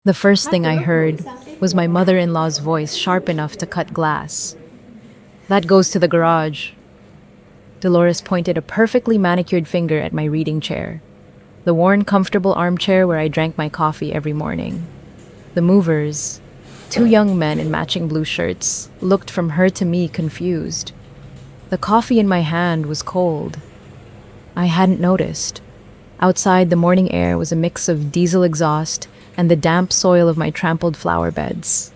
The first thing I heard was my mother-in-law's voice sharp enough to cut glass. That goes to the garage. Dolores pointed a perfectly manicured finger at my reading chair, the worn, comfortable armchair where I drank my coffee every morning. The movers, two young men in matching blue shirts, looked from her to me confused. The coffee in my hand was cold. I hadn't noticed. Outside, the morning air was a mix of diesel exhaust and the damp soil of my trampled flower beds.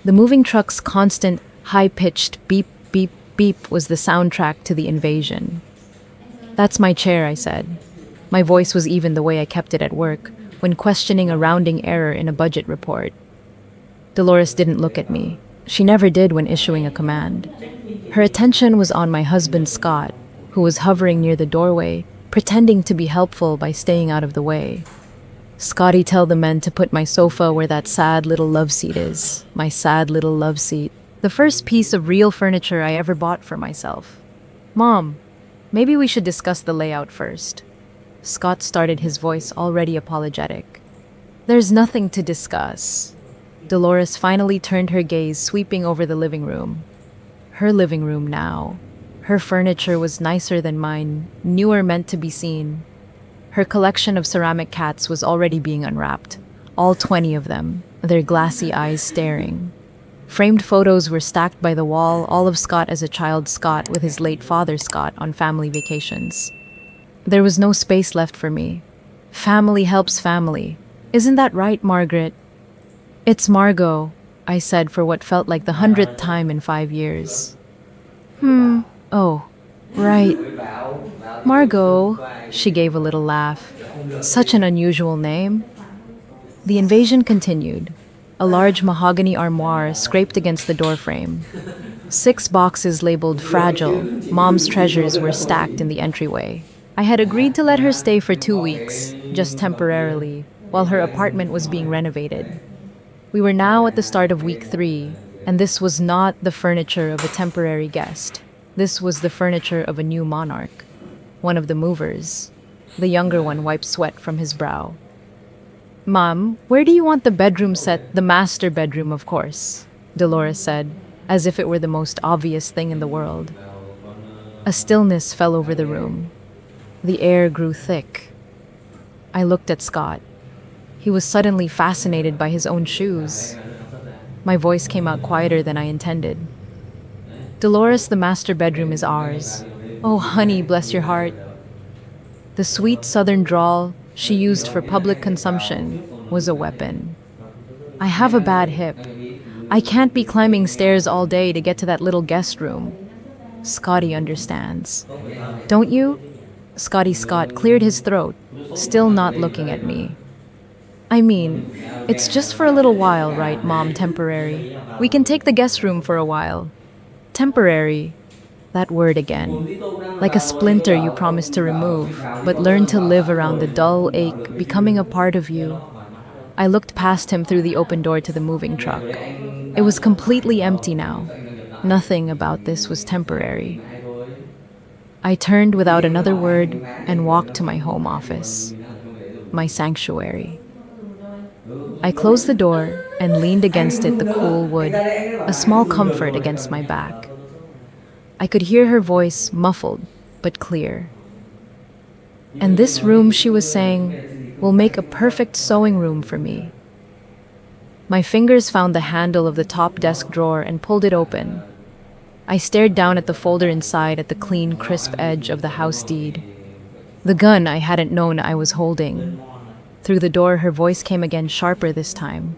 The moving truck's constant, high-pitched beep, beep, beep was the soundtrack to the invasion. "That's my chair," I said. My voice was even the way I kept it at work, when questioning a rounding error in a budget report. Dolores didn't look at me. She never did when issuing a command. Her attention was on my husband Scott, who was hovering near the doorway, pretending to be helpful by staying out of the way. "Scotty, tell the men to put my sofa where that sad little love seat is. My sad little love seat. The first piece of real furniture I ever bought for myself." "Mom, maybe we should discuss the layout first." Scott started, his voice already apologetic. "There's nothing to discuss." Dolores finally turned her gaze, sweeping over the living room. Her living room now. Her furniture was nicer than mine, newer, meant to be seen. Her collection of ceramic cats was already being unwrapped, all 20 of them, their glassy eyes staring. Framed photos were stacked by the wall, all of Scott as a child, Scott with his late father Scott on family vacations. There was no space left for me. Family helps family. Isn't that right, Margaret? "It's Margot," I said for what felt like the 100th time in 5 years. Oh, right. Margot," she gave a little laugh. "Such an unusual name." The invasion continued. A large mahogany armoire scraped against the doorframe. 6 boxes labeled "Fragile," Mom's treasures, were stacked in the entryway. I had agreed to let her stay for 2 weeks, just temporarily, while her apartment was being renovated. We were now at the start of week 3, and this was not the furniture of a temporary guest. This was the furniture of a new monarch. One of the movers. The younger one wiped sweat from his brow. "Mom, where do you want the bedroom set?" "The master bedroom, of course," Dolores said, as if it were the most obvious thing in the world. A stillness fell over the room. The air grew thick. I looked at Scott. He was suddenly fascinated by his own shoes. My voice came out quieter than I intended. "Dolores, the master bedroom is ours." "Oh, honey, bless your heart." The sweet southern drawl she used for public consumption was a weapon. "I have a bad hip. I can't be climbing stairs all day to get to that little guest room." "Scotty understands." "Don't you?" Scott cleared his throat, still not looking at me. "I mean, it's just for a little while, right, Mom? Temporary. We can take the guest room for a while." Temporary. That word again. Like a splinter you promised to remove, but learn to live around the dull ache becoming a part of you. I looked past him through the open door to the moving truck. It was completely empty now. Nothing about this was temporary. I turned without another word and walked to my home office, my sanctuary. I closed the door and leaned against it, the cool wood, a small comfort against my back. I could hear her voice, muffled but clear. "And this room," she was saying, "will make a perfect sewing room for me." My fingers found the handle of the top desk drawer and pulled it open. I stared down at the folder inside, at the clean, crisp edge of the house deed. The gun I hadn't known I was holding. Through the door, her voice came again, sharper this time.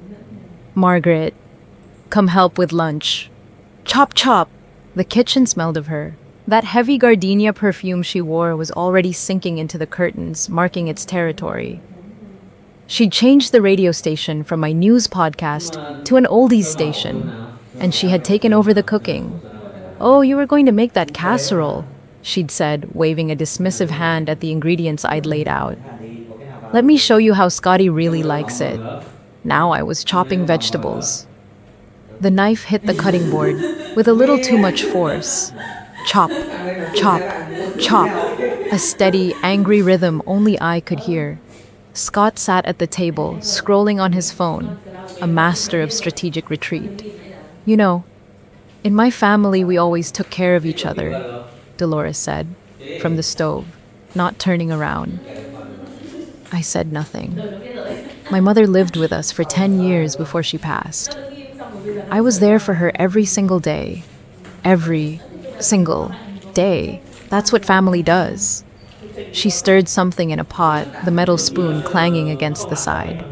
"Margaret, come help with lunch." Chop, chop! The kitchen smelled of her. That heavy gardenia perfume she wore was already sinking into the curtains, marking its territory. She'd changed the radio station from my news podcast to an oldies station, and she had taken over the cooking. "Oh, you were going to make that casserole," she'd said, waving a dismissive hand at the ingredients I'd laid out. "Let me show you how Scotty really likes it." Now I was chopping vegetables. The knife hit the cutting board with a little too much force. Chop, chop, chop. A steady, angry rhythm only I could hear. Scott sat at the table, scrolling on his phone, a master of strategic retreat. You know, in my family, we always took care of each other, Dolores said, from the stove, not turning around. I said nothing. My mother lived with us for 10 years before she passed. I was there for her every single day. Every single day. That's what family does. She stirred something in a pot, the metal spoon clanging against the side.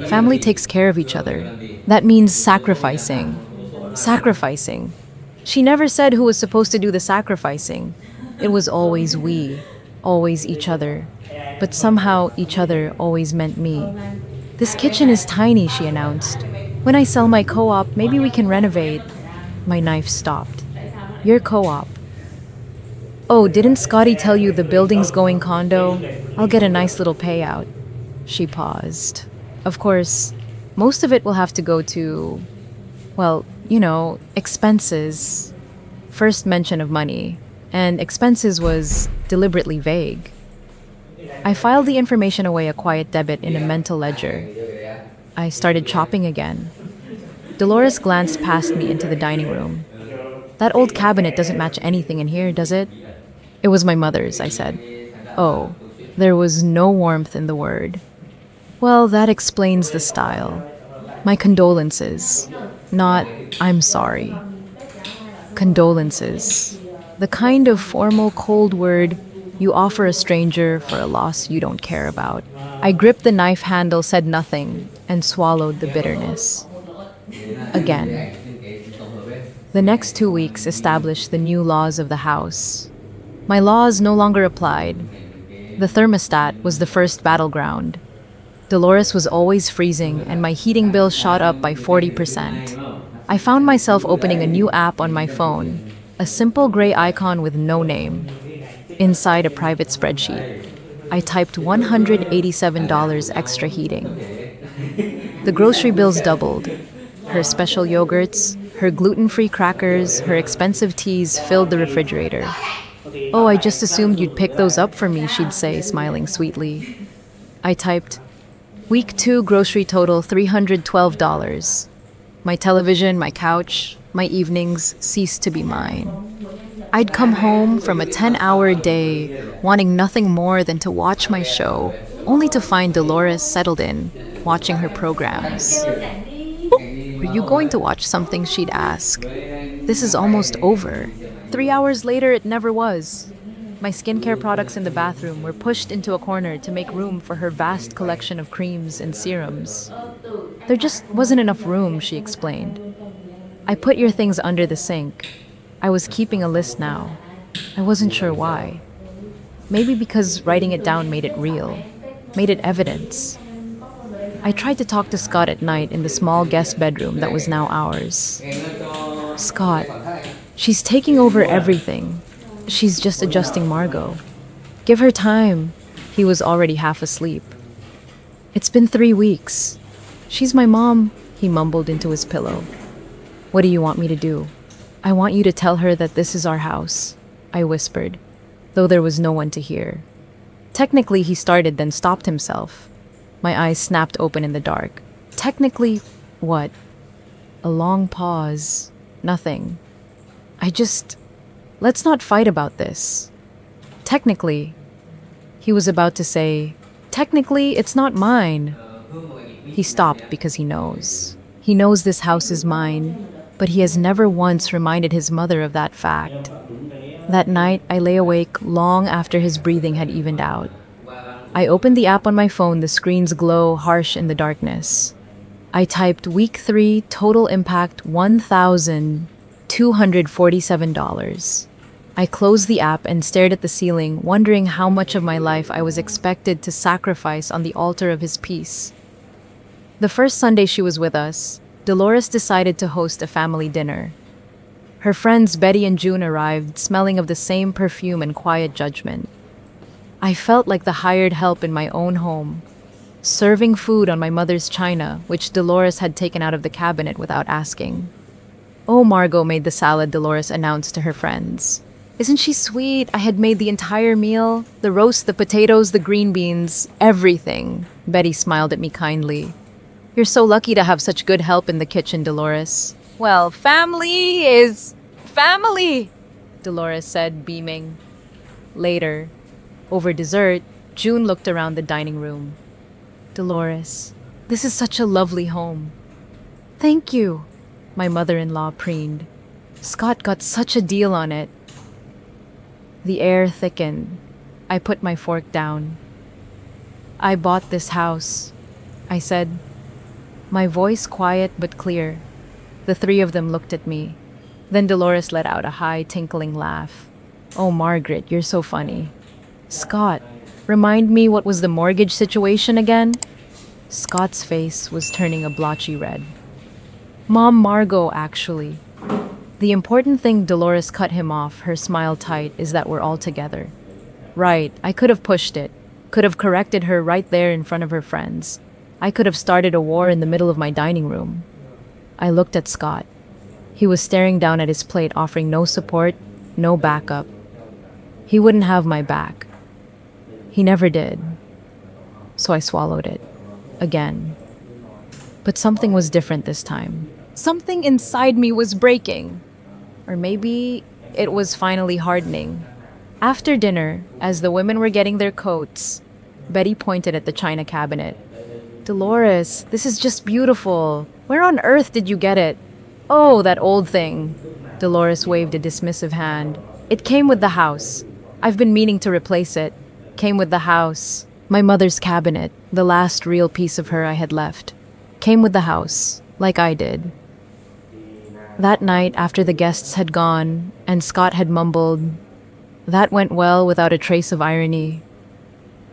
Family takes care of each other. That means sacrificing. Sacrificing. She never said who was supposed to do the sacrificing. It was always we, always each other. But somehow each other always meant me. This kitchen is tiny, she announced. When I sell my co-op, maybe we can renovate. My knife stopped. Your co-op. Oh, didn't Scotty tell you the building's going condo? I'll get a nice little payout. She paused. Of course, most of it will have to go to, well, expenses. First mention of money. And expenses was deliberately vague. I filed the information away a quiet debit in a mental ledger. I started chopping again. Dolores glanced past me into the dining room. That old cabinet doesn't match anything in here, does it? It was my mother's, I said. Oh, there was no warmth in the word. Well, that explains the style. My condolences. Not, I'm sorry. Condolences. The kind of formal, cold word you offer a stranger for a loss you don't care about. I gripped the knife handle, said nothing, and swallowed the bitterness. Again. The next 2 weeks established the new laws of the house. My laws no longer applied. The thermostat was the first battleground. Dolores was always freezing, and my heating bill shot up by 40%. I found myself opening a new app on my phone, a simple gray icon with no name. Inside a private spreadsheet, I typed $187 extra heating. The grocery bills doubled. Her special yogurts, her gluten-free crackers, her expensive teas filled the refrigerator. Oh, I just assumed you'd pick those up for me, she'd say, smiling sweetly. I typed, Week 2 grocery total $312. My television, my couch, my evenings ceased to be mine. I'd come home from a 10-hour day, wanting nothing more than to watch my show, only to find Dolores settled in, watching her programs. Were you going to watch something, she'd ask. This is almost over. 3 hours later, it never was. My skincare products in the bathroom were pushed into a corner to make room for her vast collection of creams and serums. There just wasn't enough room, she explained. I put your things under the sink. I was keeping a list now. I wasn't sure why. Maybe because writing it down made it real, made it evidence. I tried to talk to Scott at night in the small guest bedroom that was now ours. Scott, she's taking over everything. She's just adjusting Margot. Give her time. He was already half asleep. It's been 3 weeks. She's my mom, he mumbled into his pillow. What do you want me to do? I want you to tell her that this is our house, I whispered, though there was no one to hear. Technically, he started, then stopped himself. My eyes snapped open in the dark. Technically, what? A long pause. Nothing. Let's not fight about this. Technically, he was about to say, technically, it's not mine. He stopped because he knows. He knows this house is mine, but he has never once reminded his mother of that fact. That night, I lay awake long after his breathing had evened out. I opened the app on my phone, the screen's glow harsh in the darkness. I typed Week 3, total impact $1,247. I closed the app and stared at the ceiling, wondering how much of my life I was expected to sacrifice on the altar of his peace. The first Sunday she was with us, Dolores decided to host a family dinner. Her friends Betty and June arrived, smelling of the same perfume and quiet judgment. I felt like the hired help in my own home, serving food on my mother's china, which Dolores had taken out of the cabinet without asking. Oh, Margot made the salad, Dolores announced to her friends. Isn't she sweet? I had made the entire meal, the roast, the potatoes, the green beans, everything. Betty smiled at me kindly. You're so lucky to have such good help in the kitchen, Dolores. Well, family is family, Dolores said, beaming. Later, over dessert, June looked around the dining room. Dolores, this is such a lovely home. Thank you, my mother-in-law preened. Scott got such a deal on it. The air thickened. I put my fork down. I bought this house, I said, my voice quiet but clear. The three of them looked at me. Then Dolores let out a high, tinkling laugh. Oh, Margaret, you're so funny. Scott, remind me what was the mortgage situation again? Scott's face was turning a blotchy red. Mom Margot, actually. The important thing, Dolores cut him off, her smile tight, is that we're all together. Right, I could have pushed it. Could have corrected her right there in front of her friends. I could have started a war in the middle of my dining room. I looked at Scott. He was staring down at his plate, offering no support, no backup. He wouldn't have my back. He never did. So I swallowed it. Again. But something was different this time. Something inside me was breaking. Or maybe it was finally hardening. After dinner, as the women were getting their coats, Betty pointed at the china cabinet. Dolores, this is just beautiful. Where on earth did you get it? Oh, that old thing. Dolores waved a dismissive hand. It came with the house. I've been meaning to replace it. Came with the house. My mother's cabinet, the last real piece of her I had left. Came with the house, like I did. That night, after the guests had gone, and Scott had mumbled, "That went well," without a trace of irony,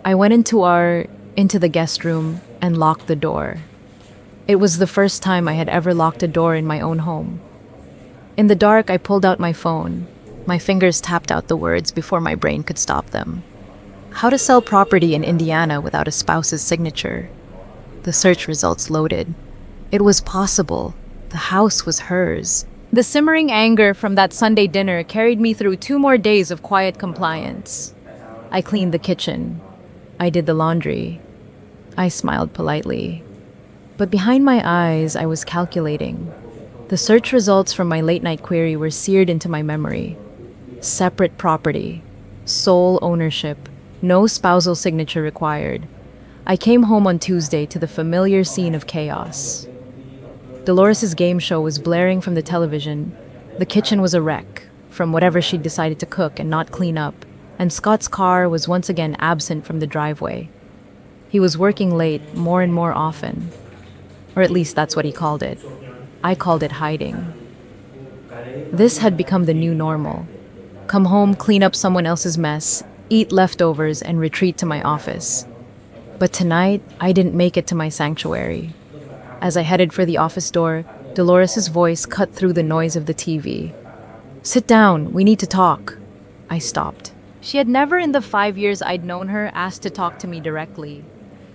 I went into the guest room and locked the door. It was the first time I had ever locked a door in my own home. In the dark, I pulled out my phone. My fingers tapped out the words before my brain could stop them. How to sell property in Indiana without a spouse's signature. The search results loaded. It was possible. The house was hers. The simmering anger from that Sunday dinner carried me through 2 more days of quiet compliance. I cleaned the kitchen. I did the laundry. I smiled politely. But behind my eyes, I was calculating. The search results from my late-night query were seared into my memory. Separate property. Sole ownership. No spousal signature required. I came home on Tuesday to the familiar scene of chaos. Dolores's game show was blaring from the television. The kitchen was a wreck, from whatever she'd decided to cook and not clean up, and Scott's car was once again absent from the driveway. He was working late more and more often. Or at least that's what he called it. I called it hiding. This had become the new normal. Come home, clean up someone else's mess, eat leftovers, and retreat to my office. But tonight, I didn't make it to my sanctuary. As I headed for the office door, Dolores's voice cut through the noise of the TV. "Sit down, we need to talk." I stopped. She had never in the 5 years I'd known her asked to talk to me directly.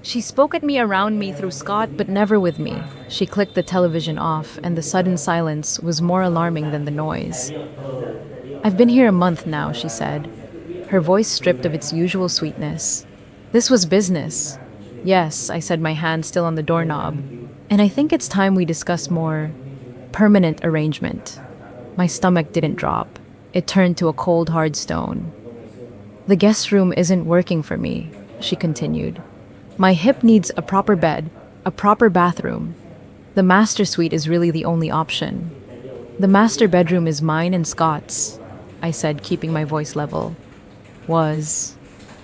She spoke at me, around me, through Scott, but never with me. She clicked the television off, and the sudden silence was more alarming than the noise. "I've been here a month now," she said, her voice stripped of its usual sweetness. "This was business." "Yes," I said, my hand still on the doorknob. "And I think it's time we discuss more permanent arrangement." My stomach didn't drop. It turned to a cold, hard stone. "The guest room isn't working for me," she continued. "My hip needs a proper bed, a proper bathroom. The master suite is really the only option. The master bedroom is mine and Scott's," I said, keeping my voice level. "Was."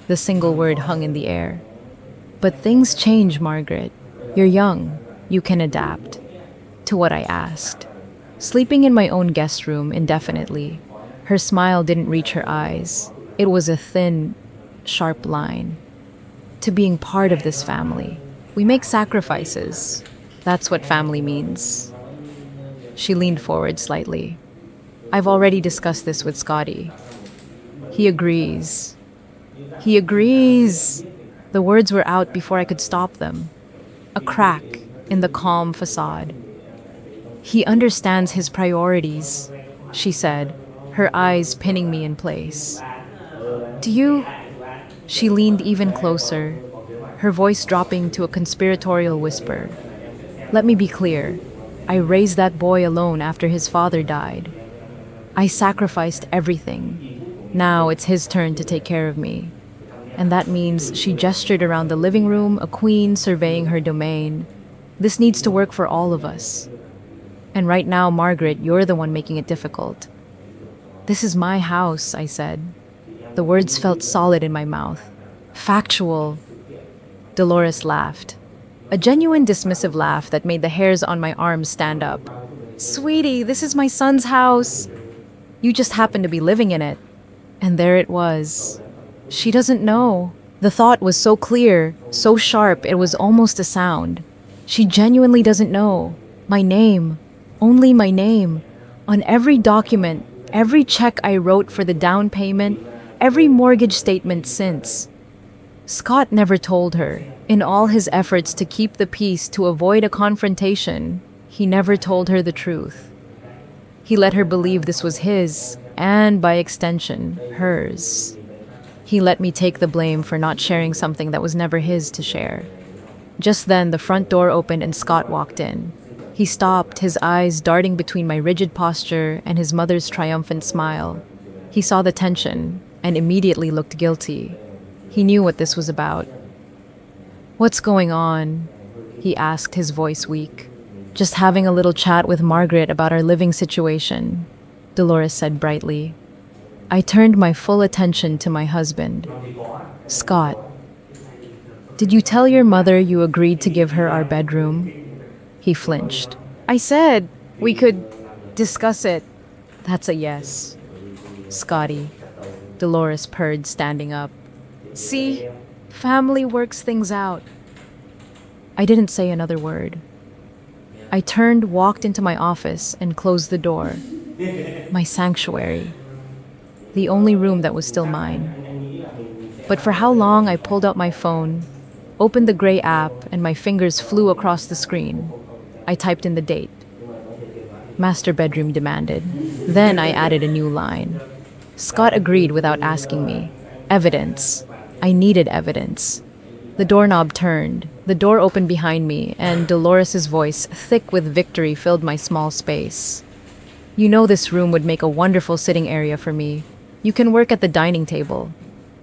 The single word hung in the air. "But things change, Margaret. You're young. You can adapt." To what I asked. Sleeping in my own guest room indefinitely. Her smile didn't reach her eyes. It was a thin, sharp line. To being part of this family. We make sacrifices. That's what family means. She leaned forward slightly. "I've already discussed this with Scotty. He agrees." "He agrees." The words were out before I could stop them. A crack in the calm facade. "He understands his priorities," she said, her eyes pinning me in place. Do you? She leaned even closer, her voice dropping to a conspiratorial whisper. Let me be clear. I raised that boy alone after his father died. I sacrificed everything. Now it's his turn to take care of me. And that means she gestured around the living room, a queen surveying her domain. This needs to work for all of us. And right now, Margaret, you're the one making it difficult. This is my house, I said. The words felt solid in my mouth. Factual. Dolores laughed. A genuine dismissive laugh that made the hairs on my arms stand up. Sweetie, this is my son's house. You just happen to be living in it. And there it was. She doesn't know. The thought was so clear, so sharp, it was almost a sound. She genuinely doesn't know. My name. Only my name. On every document, every check I wrote for the down payment, every mortgage statement since. Scott never told her. In all his efforts to keep the peace, to avoid a confrontation, he never told her the truth. He let her believe this was his, and by extension, hers. He let me take the blame for not sharing something that was never his to share. Just then, the front door opened and Scott walked in. He stopped, his eyes darting between my rigid posture and his mother's triumphant smile. He saw the tension and immediately looked guilty. He knew what this was about. What's going on? He asked, his voice weak. Just having a little chat with Margaret about our living situation, Dolores said brightly. I turned my full attention to my husband. Scott, did you tell your mother you agreed to give her our bedroom? He flinched. I said we could discuss it. That's a yes. Scotty, Dolores purred, standing up. See, family works things out. I didn't say another word. I turned, walked into my office, and closed the door. My sanctuary. The only room that was still mine. But for how long I pulled out my phone, opened the gray app, and my fingers flew across the screen. I typed in the date. Master bedroom demanded. Then I added a new line. Scott agreed without asking me. Evidence. I needed evidence. The doorknob turned. The door opened behind me, and Dolores's voice, thick with victory, filled my small space. You know this room would make a wonderful sitting area for me. You can work at the dining table.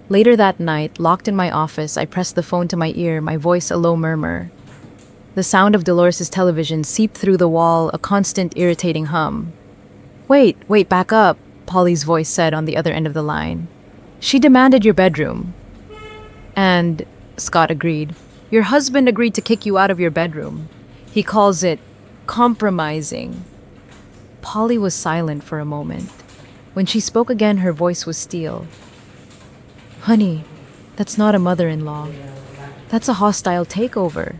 Later that night, locked in my office, I pressed the phone to my ear, my voice a low murmur. The sound of Dolores's television seeped through the wall, a constant irritating hum. Wait, back up, Polly's voice said on the other end of the line. She demanded your bedroom. And, Scott agreed, your husband agreed to kick you out of your bedroom. He calls it compromising. Polly was silent for a moment. When she spoke again, her voice was steel. Honey, that's not a mother-in-law. That's a hostile takeover.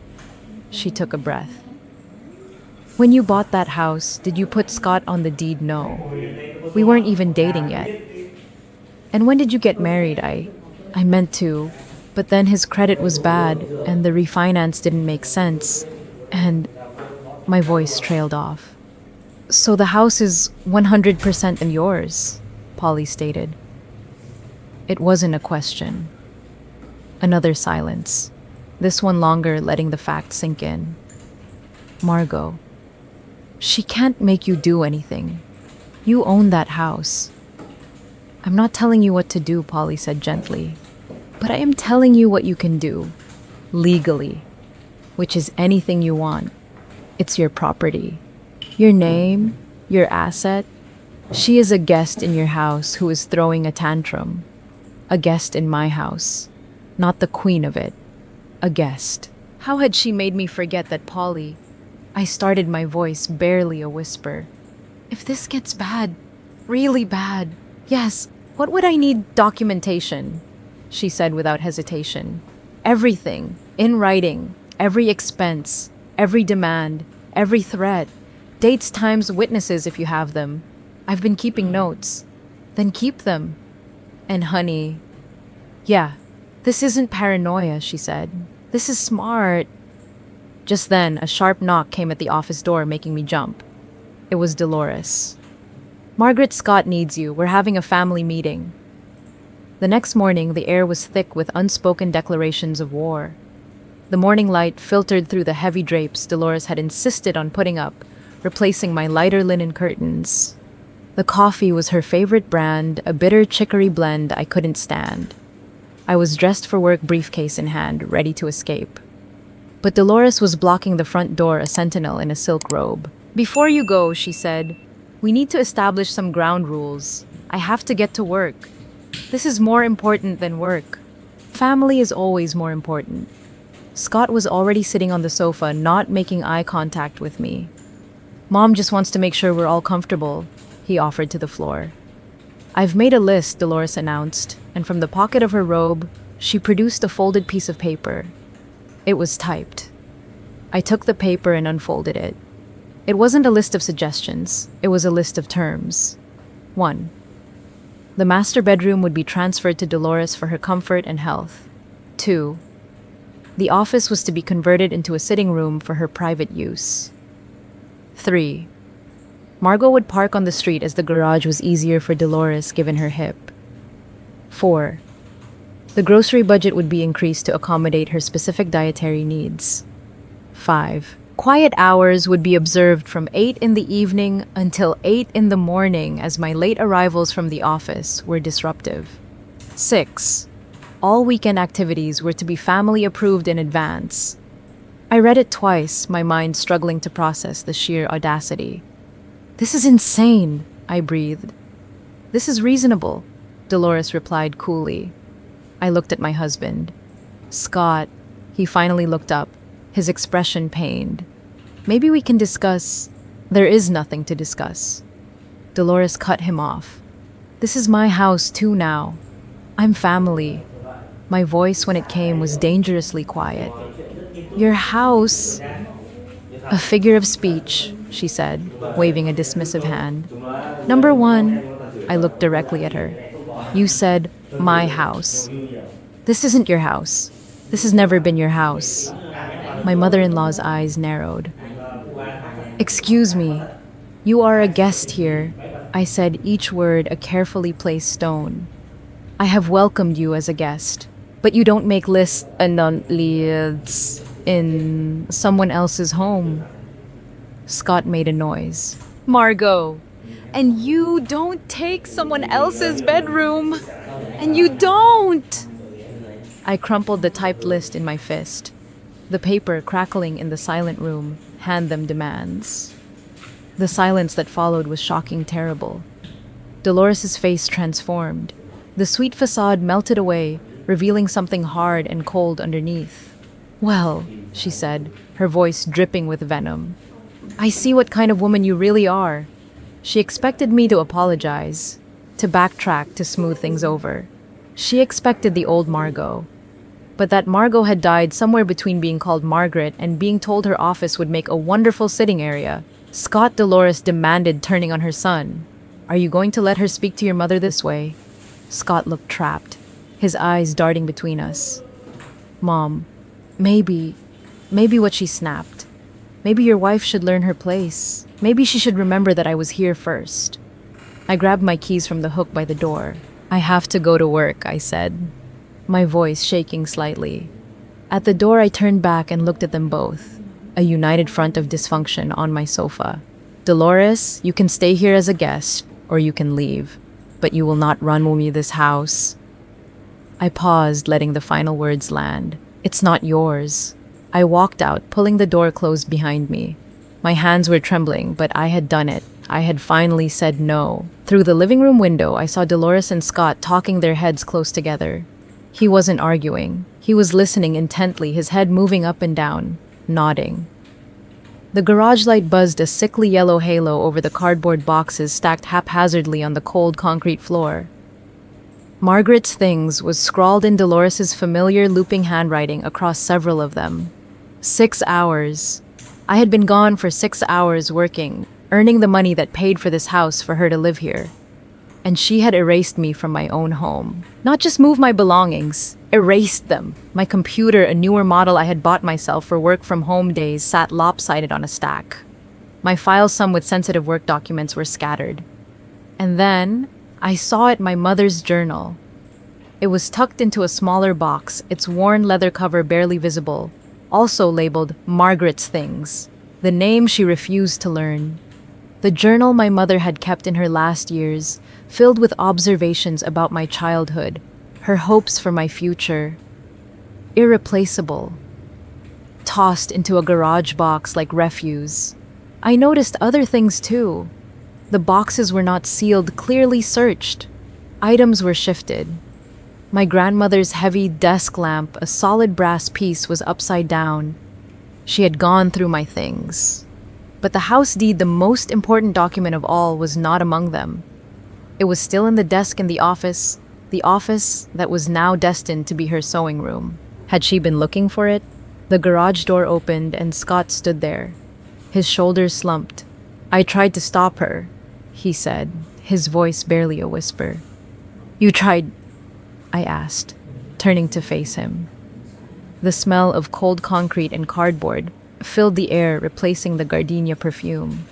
She took a breath. When you bought that house, did you put Scott on the deed? No. We weren't even dating yet. And when did you get married? I meant to, but then his credit was bad and the refinance didn't make sense. And my voice trailed off. So the house is 100% in yours, Polly stated. It wasn't a question. Another silence. This one longer, letting the fact sink in. Margot, she can't make you do anything. You own that house. I'm not telling you what to do, Polly said gently, but I am telling you what you can do, legally, which is anything you want. It's your property, your name, your asset. She is a guest in your house who is throwing a tantrum. A guest in my house, not the queen of it. A guest. How had she made me forget that Polly? I started, my voice barely a whisper. If this gets bad, really bad, yes, what would I need? Documentation, she said without hesitation. Everything, in writing, every expense, every demand, every threat, dates, times, witnesses if you have them. I've been keeping notes. Then keep them. And honey, yeah, this isn't paranoia, she said. This is smart. Just then, a sharp knock came at the office door, making me jump. It was Dolores. Margaret Scott needs you. We're having a family meeting. The next morning, the air was thick with unspoken declarations of war. The morning light filtered through the heavy drapes Dolores had insisted on putting up, replacing my lighter linen curtains. The coffee was her favorite brand, a bitter chicory blend I couldn't stand. I was dressed for work, briefcase in hand, ready to escape. But Dolores was blocking the front door, a sentinel in a silk robe. "Before you go," she said, "we need to establish some ground rules. I have to get to work. This is more important than work. Family is always more important." Scott was already sitting on the sofa, not making eye contact with me. "Mom just wants to make sure we're all comfortable," he offered to the floor. "I've made a list," Dolores announced, and from the pocket of her robe, she produced a folded piece of paper. It was typed. I took the paper and unfolded it. It wasn't a list of suggestions, it was a list of terms. 1. The master bedroom would be transferred to Dolores for her comfort and health. 2. The office was to be converted into a sitting room for her private use. 3. Margot would park on the street as the garage was easier for Dolores given her hip. 4. The grocery budget would be increased to accommodate her specific dietary needs. 5. Quiet hours would be observed from 8 in the evening until 8 in the morning as my late arrivals from the office were disruptive. 6. All weekend activities were to be family approved in advance. I read it twice, my mind struggling to process the sheer audacity. "This is insane," I breathed. "This is reasonable," Dolores replied coolly. I looked at my husband. "Scott," he finally looked up, his expression pained. "Maybe we can discuss." "There is nothing to discuss." Dolores cut him off. "This is my house too now. I'm family." My voice, when it came, was dangerously quiet. "Your house." "A figure of speech," she said, waving a dismissive hand. "Number one," I looked directly at her. "You said, my house. This isn't your house. This has never been your house." My mother-in-law's eyes narrowed. "Excuse me. You are a guest here," I said, each word a carefully placed stone. "I have welcomed you as a guest, but you don't make lists in someone else's home." Scott made a noise. "Margot, and you don't take someone else's bedroom. And you don't!" I crumpled the typed list in my fist. The paper crackling in the silent room, hand them demands. The silence that followed was shocking, terrible. Dolores's face transformed. The sweet facade melted away, revealing something hard and cold underneath. "Well," she said, her voice dripping with venom, "I see what kind of woman you really are." She expected me to apologize, to backtrack, to smooth things over. She expected the old Margot. But that Margot had died somewhere between being called Margaret and being told her office would make a wonderful sitting area. Scott, Dolores demanded, turning on her son. "Are you going to let her speak to your mother this way?" Scott looked trapped, his eyes darting between us. "Mom, maybe what she snapped. Maybe your wife should learn her place. Maybe she should remember that I was here first." I grabbed my keys from the hook by the door. "I have to go to work," I said, my voice shaking slightly. At the door, I turned back and looked at them both, a united front of dysfunction on my sofa. "Dolores, you can stay here as a guest, or you can leave, but you will not run me this house." I paused, letting the final words land. "It's not yours." I walked out, pulling the door closed behind me. My hands were trembling, but I had done it. I had finally said no. Through the living room window, I saw Dolores and Scott talking, their heads close together. He wasn't arguing. He was listening intently, his head moving up and down, nodding. The garage light buzzed a sickly yellow halo over the cardboard boxes stacked haphazardly on the cold concrete floor. "Margaret's Things" was scrawled in Dolores's familiar looping handwriting across several of them. 6 hours. I had been gone for 6 hours working, earning the money that paid for this house for her to live here. And she had erased me from my own home. Not just moved my belongings, erased them. My computer, a newer model I had bought myself for work from home days, sat lopsided on a stack. My files, some with sensitive work documents, were scattered. And then I saw it my mother's journal. It was tucked into a smaller box, its worn leather cover barely visible, also labeled Margaret's Things, the name she refused to learn. The journal my mother had kept in her last years, filled with observations about my childhood, her hopes for my future. Irreplaceable. Tossed into a garage box like refuse. I noticed other things too. The boxes were not sealed, clearly searched. Items were shifted. My grandmother's heavy desk lamp, a solid brass piece, was upside down. She had gone through my things. But the house deed, the most important document of all, was not among them. It was still in the desk in the office that was now destined to be her sewing room. Had she been looking for it? The garage door opened and Scott stood there. His shoulders slumped. I tried to stop her, he said, his voice barely a whisper. You tried? I asked, turning to face him. The smell of cold concrete and cardboard filled the air, replacing the gardenia perfume.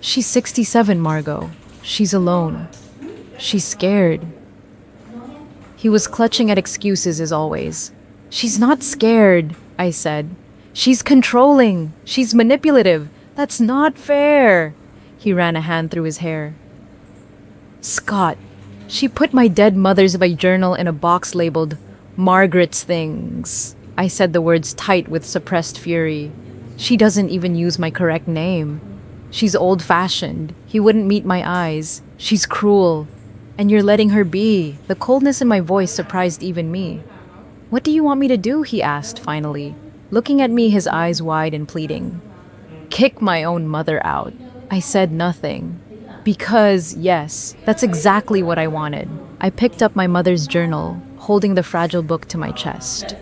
She's 67, Margot. She's alone. She's scared. He was clutching at excuses as always. She's not scared, I said. She's controlling. She's manipulative. That's not fair. He ran a hand through his hair. Scott, she put my dead mother's journal in a box labeled Margaret's Things. I said the words tight with suppressed fury. She doesn't even use my correct name. She's old-fashioned. He wouldn't meet my eyes. She's cruel. And you're letting her be. The coldness in my voice surprised even me. What do you want me to do? He asked finally, looking at me, his eyes wide and pleading. Kick my own mother out. I said nothing. Because, yes, that's exactly what I wanted. I picked up my mother's journal, holding the fragile book to my chest.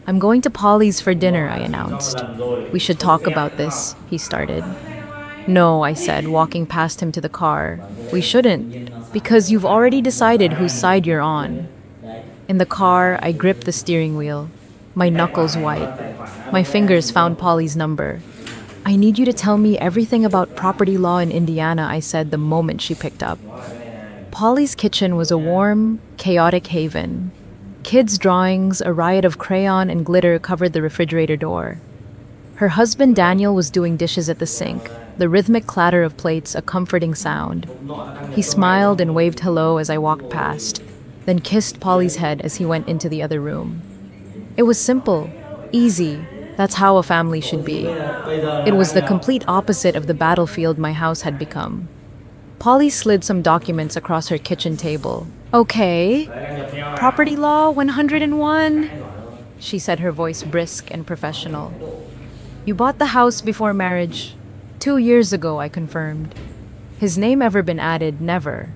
I'm going to Polly's for dinner, I announced. We should talk about this, he started. No, I said, walking past him to the car. We shouldn't, because you've already decided whose side you're on. In the car, I gripped the steering wheel, my knuckles white. My fingers found Polly's number. I need you to tell me everything about property law in Indiana, I said the moment she picked up. Polly's kitchen was a warm, chaotic haven. Kids' drawings, a riot of crayon and glitter covered the refrigerator door. Her husband Daniel was doing dishes at the sink, the rhythmic clatter of plates a comforting sound. He smiled and waved hello as I walked past, then kissed Polly's head as he went into the other room. It was simple, easy. That's how a family should be. It was the complete opposite of the battlefield my house had become. Polly slid some documents across her kitchen table. Okay, property law 101, she said, her voice brisk and professional. You bought the house before marriage. 2 years ago, I confirmed. His name ever been added? Never.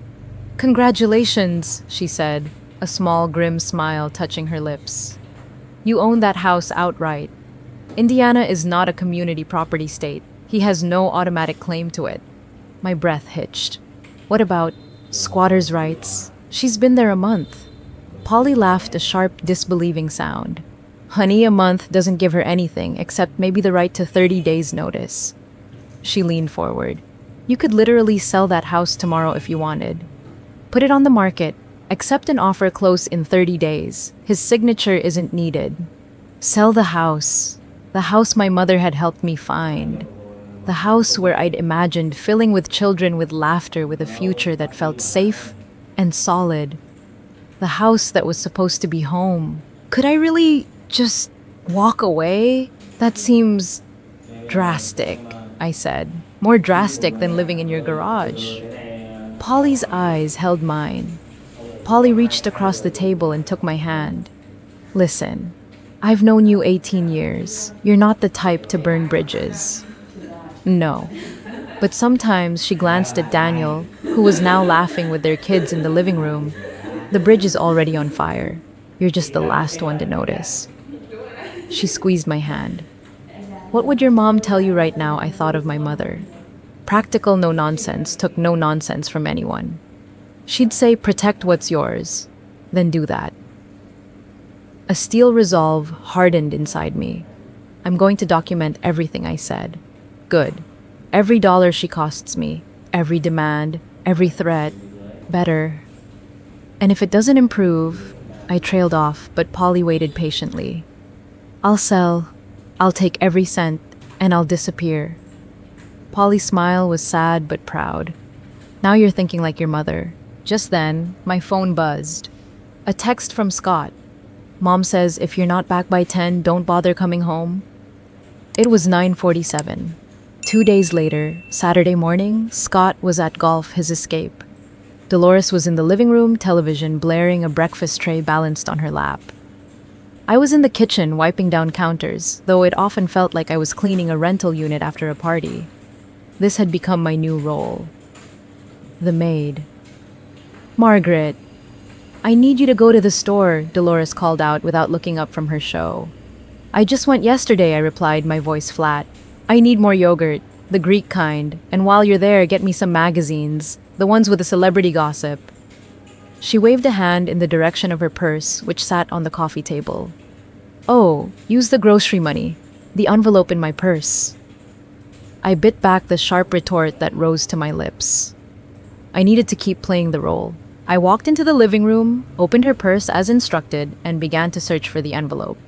Congratulations, she said, a small grim smile touching her lips. You own that house outright. Indiana is not a community property state. He has no automatic claim to it. My breath hitched. What about squatters' rights? She's been there a month. Polly laughed, a sharp, disbelieving sound. Honey, a month doesn't give her anything except maybe the right to 30 days' notice. She leaned forward. You could literally sell that house tomorrow if you wanted. Put it on the market. Accept an offer close in 30 days. His signature isn't needed. Sell the house. The house my mother had helped me find. The house where I'd imagined filling with children, with laughter, with a future that felt safe and solid. The house that was supposed to be home. Could I really just walk away? That seems drastic, I said. More drastic than living in your garage. Polly's eyes held mine. Polly reached across the table and took my hand. Listen. I've known you 18 years. You're not the type to burn bridges. No. But sometimes she glanced at Daniel, who was now laughing with their kids in the living room. The bridge is already on fire. You're just the last one to notice. She squeezed my hand. What would your mom tell you right now? I thought of my mother. Practical no nonsense took no nonsense from anyone. She'd say, protect what's yours. Then do that. A steel resolve hardened inside me. I'm going to document everything I said. Good. Every dollar she costs me, every demand, Every threat, better. And if it doesn't improve, I trailed off, but Polly waited patiently. I'll sell, I'll take every cent, and I'll disappear. Polly's smile was sad but proud. Now you're thinking like your mother. Just then, my phone buzzed. A text from Scott. Mom says if you're not back by 10, don't bother coming home. It was 9:47. 2 days later, Saturday morning, Scott was at golf, his escape. Dolores was in the living room, television blaring, a breakfast tray balanced on her lap. I was in the kitchen wiping down counters, though it often felt like I was cleaning a rental unit after a party. This had become my new role. The maid. Margaret, I need you to go to the store, Dolores called out without looking up from her show. I just went yesterday, I replied, my voice flat. I need more yogurt, the Greek kind, and while you're there, get me some magazines, the ones with the celebrity gossip. She waved a hand in the direction of her purse, which sat on the coffee table. Oh, use the grocery money, the envelope in my purse. I bit back the sharp retort that rose to my lips. I needed to keep playing the role. I walked into the living room, opened her purse as instructed, and began to search for the envelope.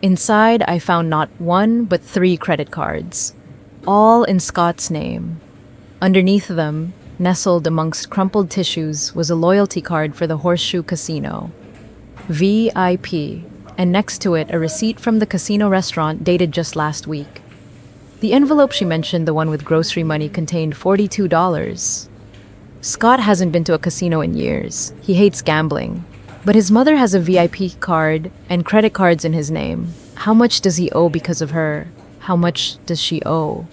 Inside, I found not one, but 3 credit cards, all in Scott's name. Underneath them, nestled amongst crumpled tissues, was a loyalty card for the Horseshoe Casino. VIP, and next to it, a receipt from the casino restaurant dated just last week. The envelope she mentioned, the one with grocery money, contained $42. Scott hasn't been to a casino in years. He hates gambling. But his mother has a VIP card and credit cards in his name. How much does he owe because of her? How much does she owe?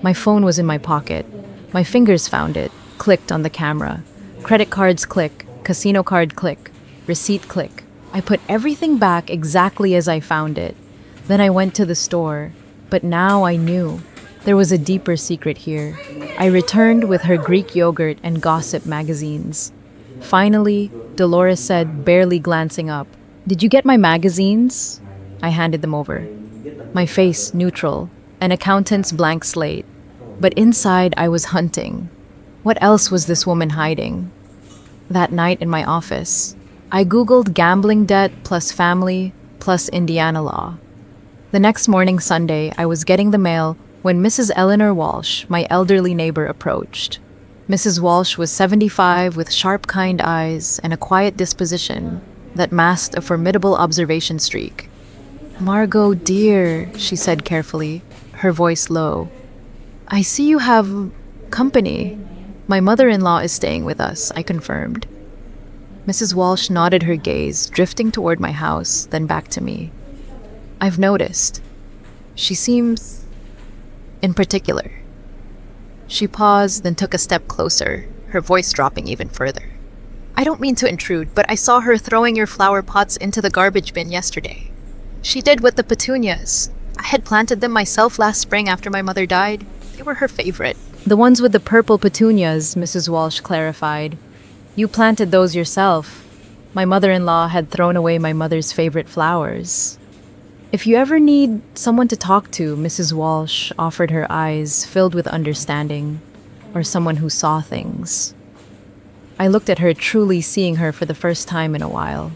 My phone was in my pocket. My fingers found it, clicked on the camera. Credit cards click, casino card click, receipt click. I put everything back exactly as I found it. Then I went to the store. But now I knew. There was a deeper secret here. I returned with her Greek yogurt and gossip magazines. Finally, Dolores said, barely glancing up, "Did you get my magazines?" I handed them over. My face neutral, an accountant's blank slate. But inside, I was hunting. What else was this woman hiding? That night in my office, I Googled gambling debt plus family plus Indiana law. The next morning, Sunday, I was getting the mail when Mrs. Eleanor Walsh, my elderly neighbor, approached. Mrs. Walsh was 75 with sharp, kind eyes and a quiet disposition that masked a formidable observation streak. "Margot, dear," she said carefully, her voice low. "I see you have company. My mother-in-law is staying with us," I confirmed. Mrs. Walsh nodded her gaze, drifting toward my house, then back to me. "I've noticed. She seems in particular." She paused, then took a step closer, her voice dropping even further. "I don't mean to intrude, but I saw her throwing your flower pots into the garbage bin yesterday. She did with the petunias. I had planted them myself last spring after my mother died. They were her favorite." "The ones with the purple petunias," Mrs. Walsh clarified. "You planted those yourself. My mother-in-law had thrown away my mother's favorite flowers." "If you ever need someone to talk to," Mrs. Walsh offered, her eyes filled with understanding, "or someone who saw things." I looked at her, truly seeing her for the first time in a while.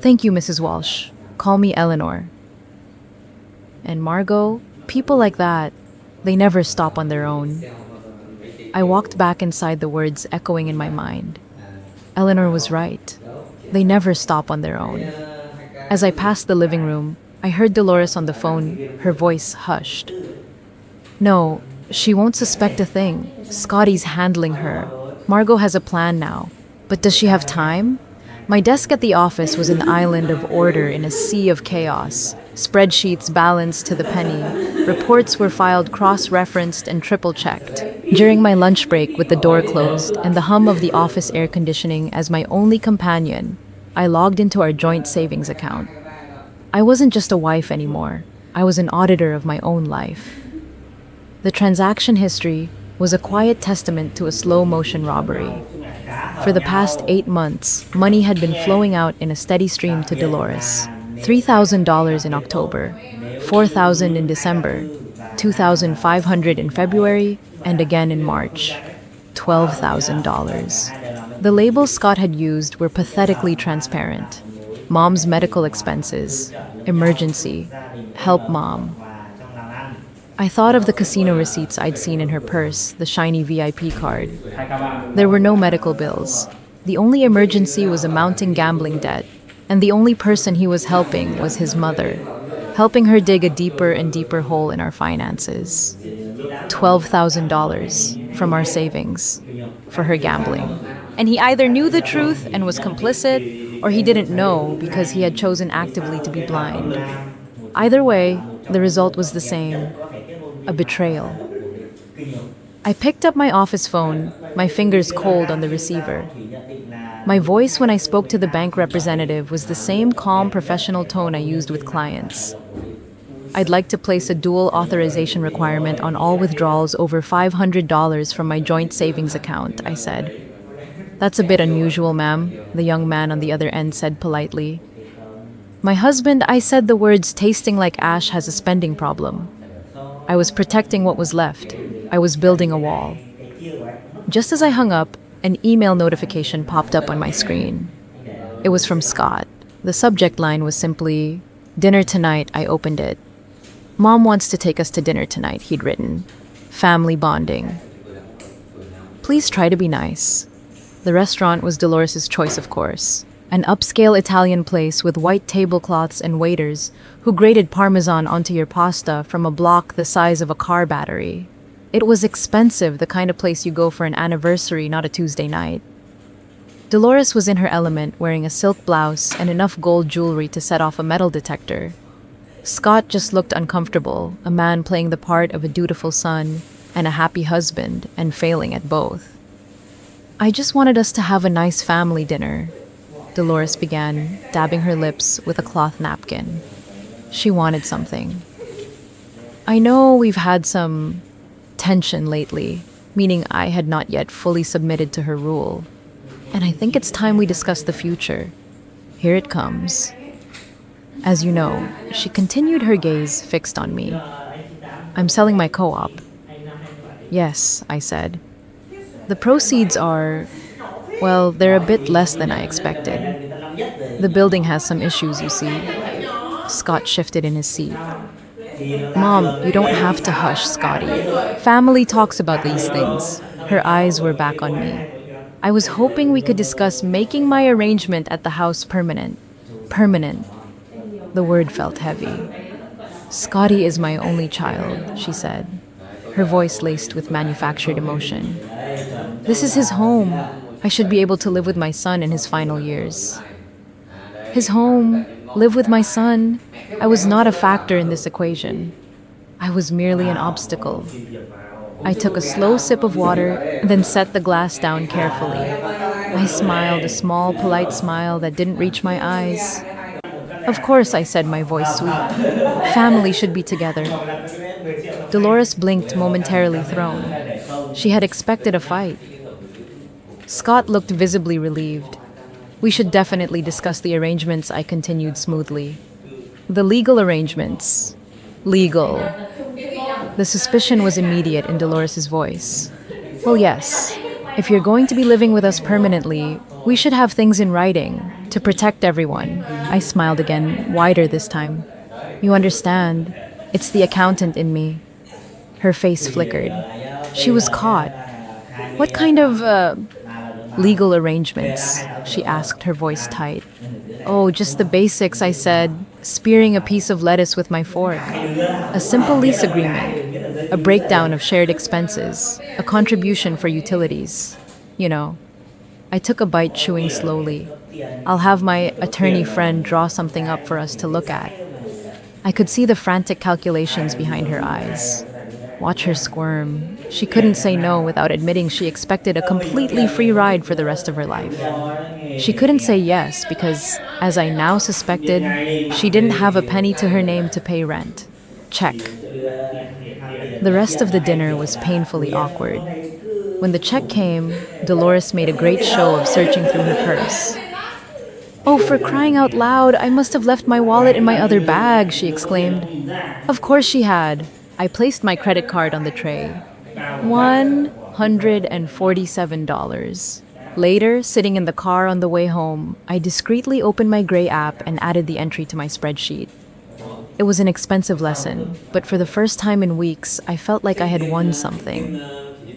"Thank you, Mrs. Walsh. Call me Eleanor." And Margot, people like that, they never stop on their own. I walked back inside, the words echoing in my mind. Eleanor was right. They never stop on their own. As I passed the living room, I heard Dolores on the phone, her voice hushed. "No, she won't suspect a thing. Scotty's handling her. Margot has a plan now. But does she have time?" My desk at the office was an island of order in a sea of chaos. Spreadsheets balanced to the penny. Reports were filed cross-referenced and triple-checked. During my lunch break, with the door closed and the hum of the office air conditioning as my only companion, I logged into our joint savings account. I wasn't just a wife anymore. I was an auditor of my own life. The transaction history was a quiet testament to a slow-motion robbery. For the past 8 months, money had been flowing out in a steady stream to Dolores. $3,000 in October, $4,000 in December, $2,500 in February, and again in March. $12,000. The labels Scott had used were pathetically transparent. Mom's medical expenses, emergency, help mom. I thought of the casino receipts I'd seen in her purse, the shiny VIP card. There were no medical bills. The only emergency was a mounting gambling debt, and the only person he was helping was his mother, helping her dig a deeper and deeper hole in our finances. $12,000 from our savings for her gambling. And he either knew the truth and was complicit, or he didn't know because he had chosen actively to be blind. Either way, the result was the same: a betrayal. I picked up my office phone, my fingers cold on the receiver. My voice when I spoke to the bank representative was the same calm, professional tone I used with clients. I'd like to place a dual authorization requirement on all withdrawals over $500 from my joint savings account, I said. That's a bit unusual, ma'am, the young man on the other end said politely. My husband, I said, the words tasting like ash has a spending problem. I was protecting what was left. I was building a wall. Just as I hung up, an email notification popped up on my screen. It was from Scott. The subject line was simply, "Dinner tonight." I opened it. "Mom wants to take us to dinner tonight," he'd written. "Family bonding. Please try to be nice." The restaurant was Dolores's choice, of course. An upscale Italian place with white tablecloths and waiters who grated parmesan onto your pasta from a block the size of a car battery. It was expensive, the kind of place you go for an anniversary, not a Tuesday night. Dolores was in her element, wearing a silk blouse and enough gold jewelry to set off a metal detector. Scott just looked uncomfortable, a man playing the part of a dutiful son and a happy husband, and failing at both. "I just wanted us to have a nice family dinner," Dolores began, dabbing her lips with a cloth napkin. She wanted something. "I know we've had some tension lately," meaning I had not yet fully submitted to her rule. "And I think it's time we discuss the future. Here it comes." As you know, she continued, her gaze fixed on me. "I'm selling my co-op." "Yes," I said. "The proceeds are, well, they're a bit less than I expected. The building has some issues, you see." Scott shifted in his seat. "Mom, you don't have to hush, Scotty. Family talks about these things." Her eyes were back on me. "I was hoping we could discuss making my arrangement at the house permanent." Permanent. The word felt heavy. "Scotty is my only child," she said, her voice laced with manufactured emotion. "This is his home. I should be able to live with my son in his final years." His home, live with my son. I was not a factor in this equation. I was merely an obstacle. I took a slow sip of water, then set the glass down carefully. I smiled, a small, polite smile that didn't reach my eyes. "Of course," I said, my voice sweet. "Family should be together." Dolores blinked, momentarily thrown. She had expected a fight. Scott looked visibly relieved. "We should definitely discuss the arrangements," I continued smoothly. "The legal arrangements." "Legal." The suspicion was immediate in Dolores's voice. "Well, yes. If you're going to be living with us permanently, we should have things in writing to protect everyone." I smiled again, wider this time. "You understand? It's the accountant in me." Her face flickered. She was caught. "What kind of, legal arrangements?" she asked, her voice tight. "Oh, just the basics," I said, spearing a piece of lettuce with my fork. "A simple lease agreement, a breakdown of shared expenses, a contribution for utilities. You know." I took a bite, chewing slowly. "I'll have my attorney friend draw something up for us to look at." I could see the frantic calculations behind her eyes. Watch her squirm. She couldn't say no without admitting she expected a completely free ride for the rest of her life. She couldn't say yes because, as I now suspected, she didn't have a penny to her name to pay rent. Check. The rest of the dinner was painfully awkward. When the check came, Dolores made a great show of searching through her purse. "Oh, for crying out loud, I must have left my wallet in my other bag," she exclaimed. Of course she had. I placed my credit card on the tray. "One $147. Later, sitting in the car on the way home, I discreetly opened my Gray app and added the entry to my spreadsheet. It was an expensive lesson, but for the first time in weeks, I felt like I had won something.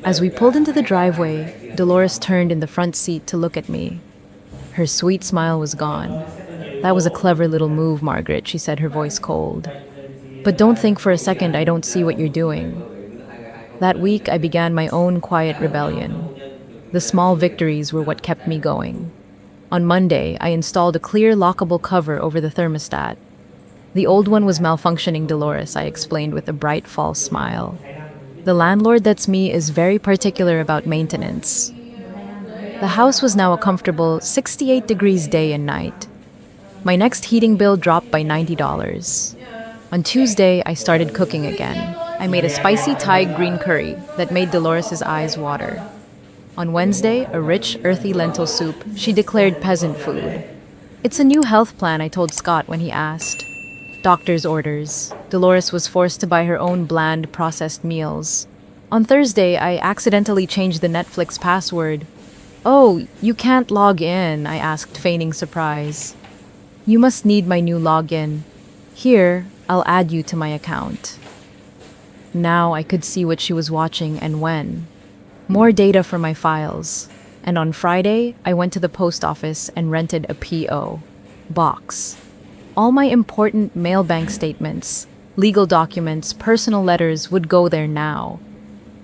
As we pulled into the driveway, Dolores turned in the front seat to look at me. Her sweet smile was gone. "That was a clever little move, Margaret," she said, her voice cold. "But don't think for a second I don't see what you're doing." That week, I began my own quiet rebellion. The small victories were what kept me going. On Monday, I installed a clear lockable cover over the thermostat. "The old one was malfunctioning, Dolores," I explained with a bright false smile. "The landlord, that's me, is very particular about maintenance." The house was now a comfortable 68 degrees day and night. My next heating bill dropped by $90. On Tuesday, I started cooking again. I made a spicy Thai green curry that made Dolores' eyes water. On Wednesday, a rich, earthy lentil soup she declared peasant food. "It's a new health plan," I told Scott when he asked. Doctor's orders. Dolores was forced to buy her own bland, processed meals. On Thursday, I accidentally changed the Netflix password. "Oh, you can't log in," I asked, feigning surprise. "You must need my new login. Here, I'll add you to my account." Now I could see what she was watching and when. More data for my files. And on Friday, I went to the post office and rented a P.O. box. All my important mail bank statements, legal documents, personal letters would go there now.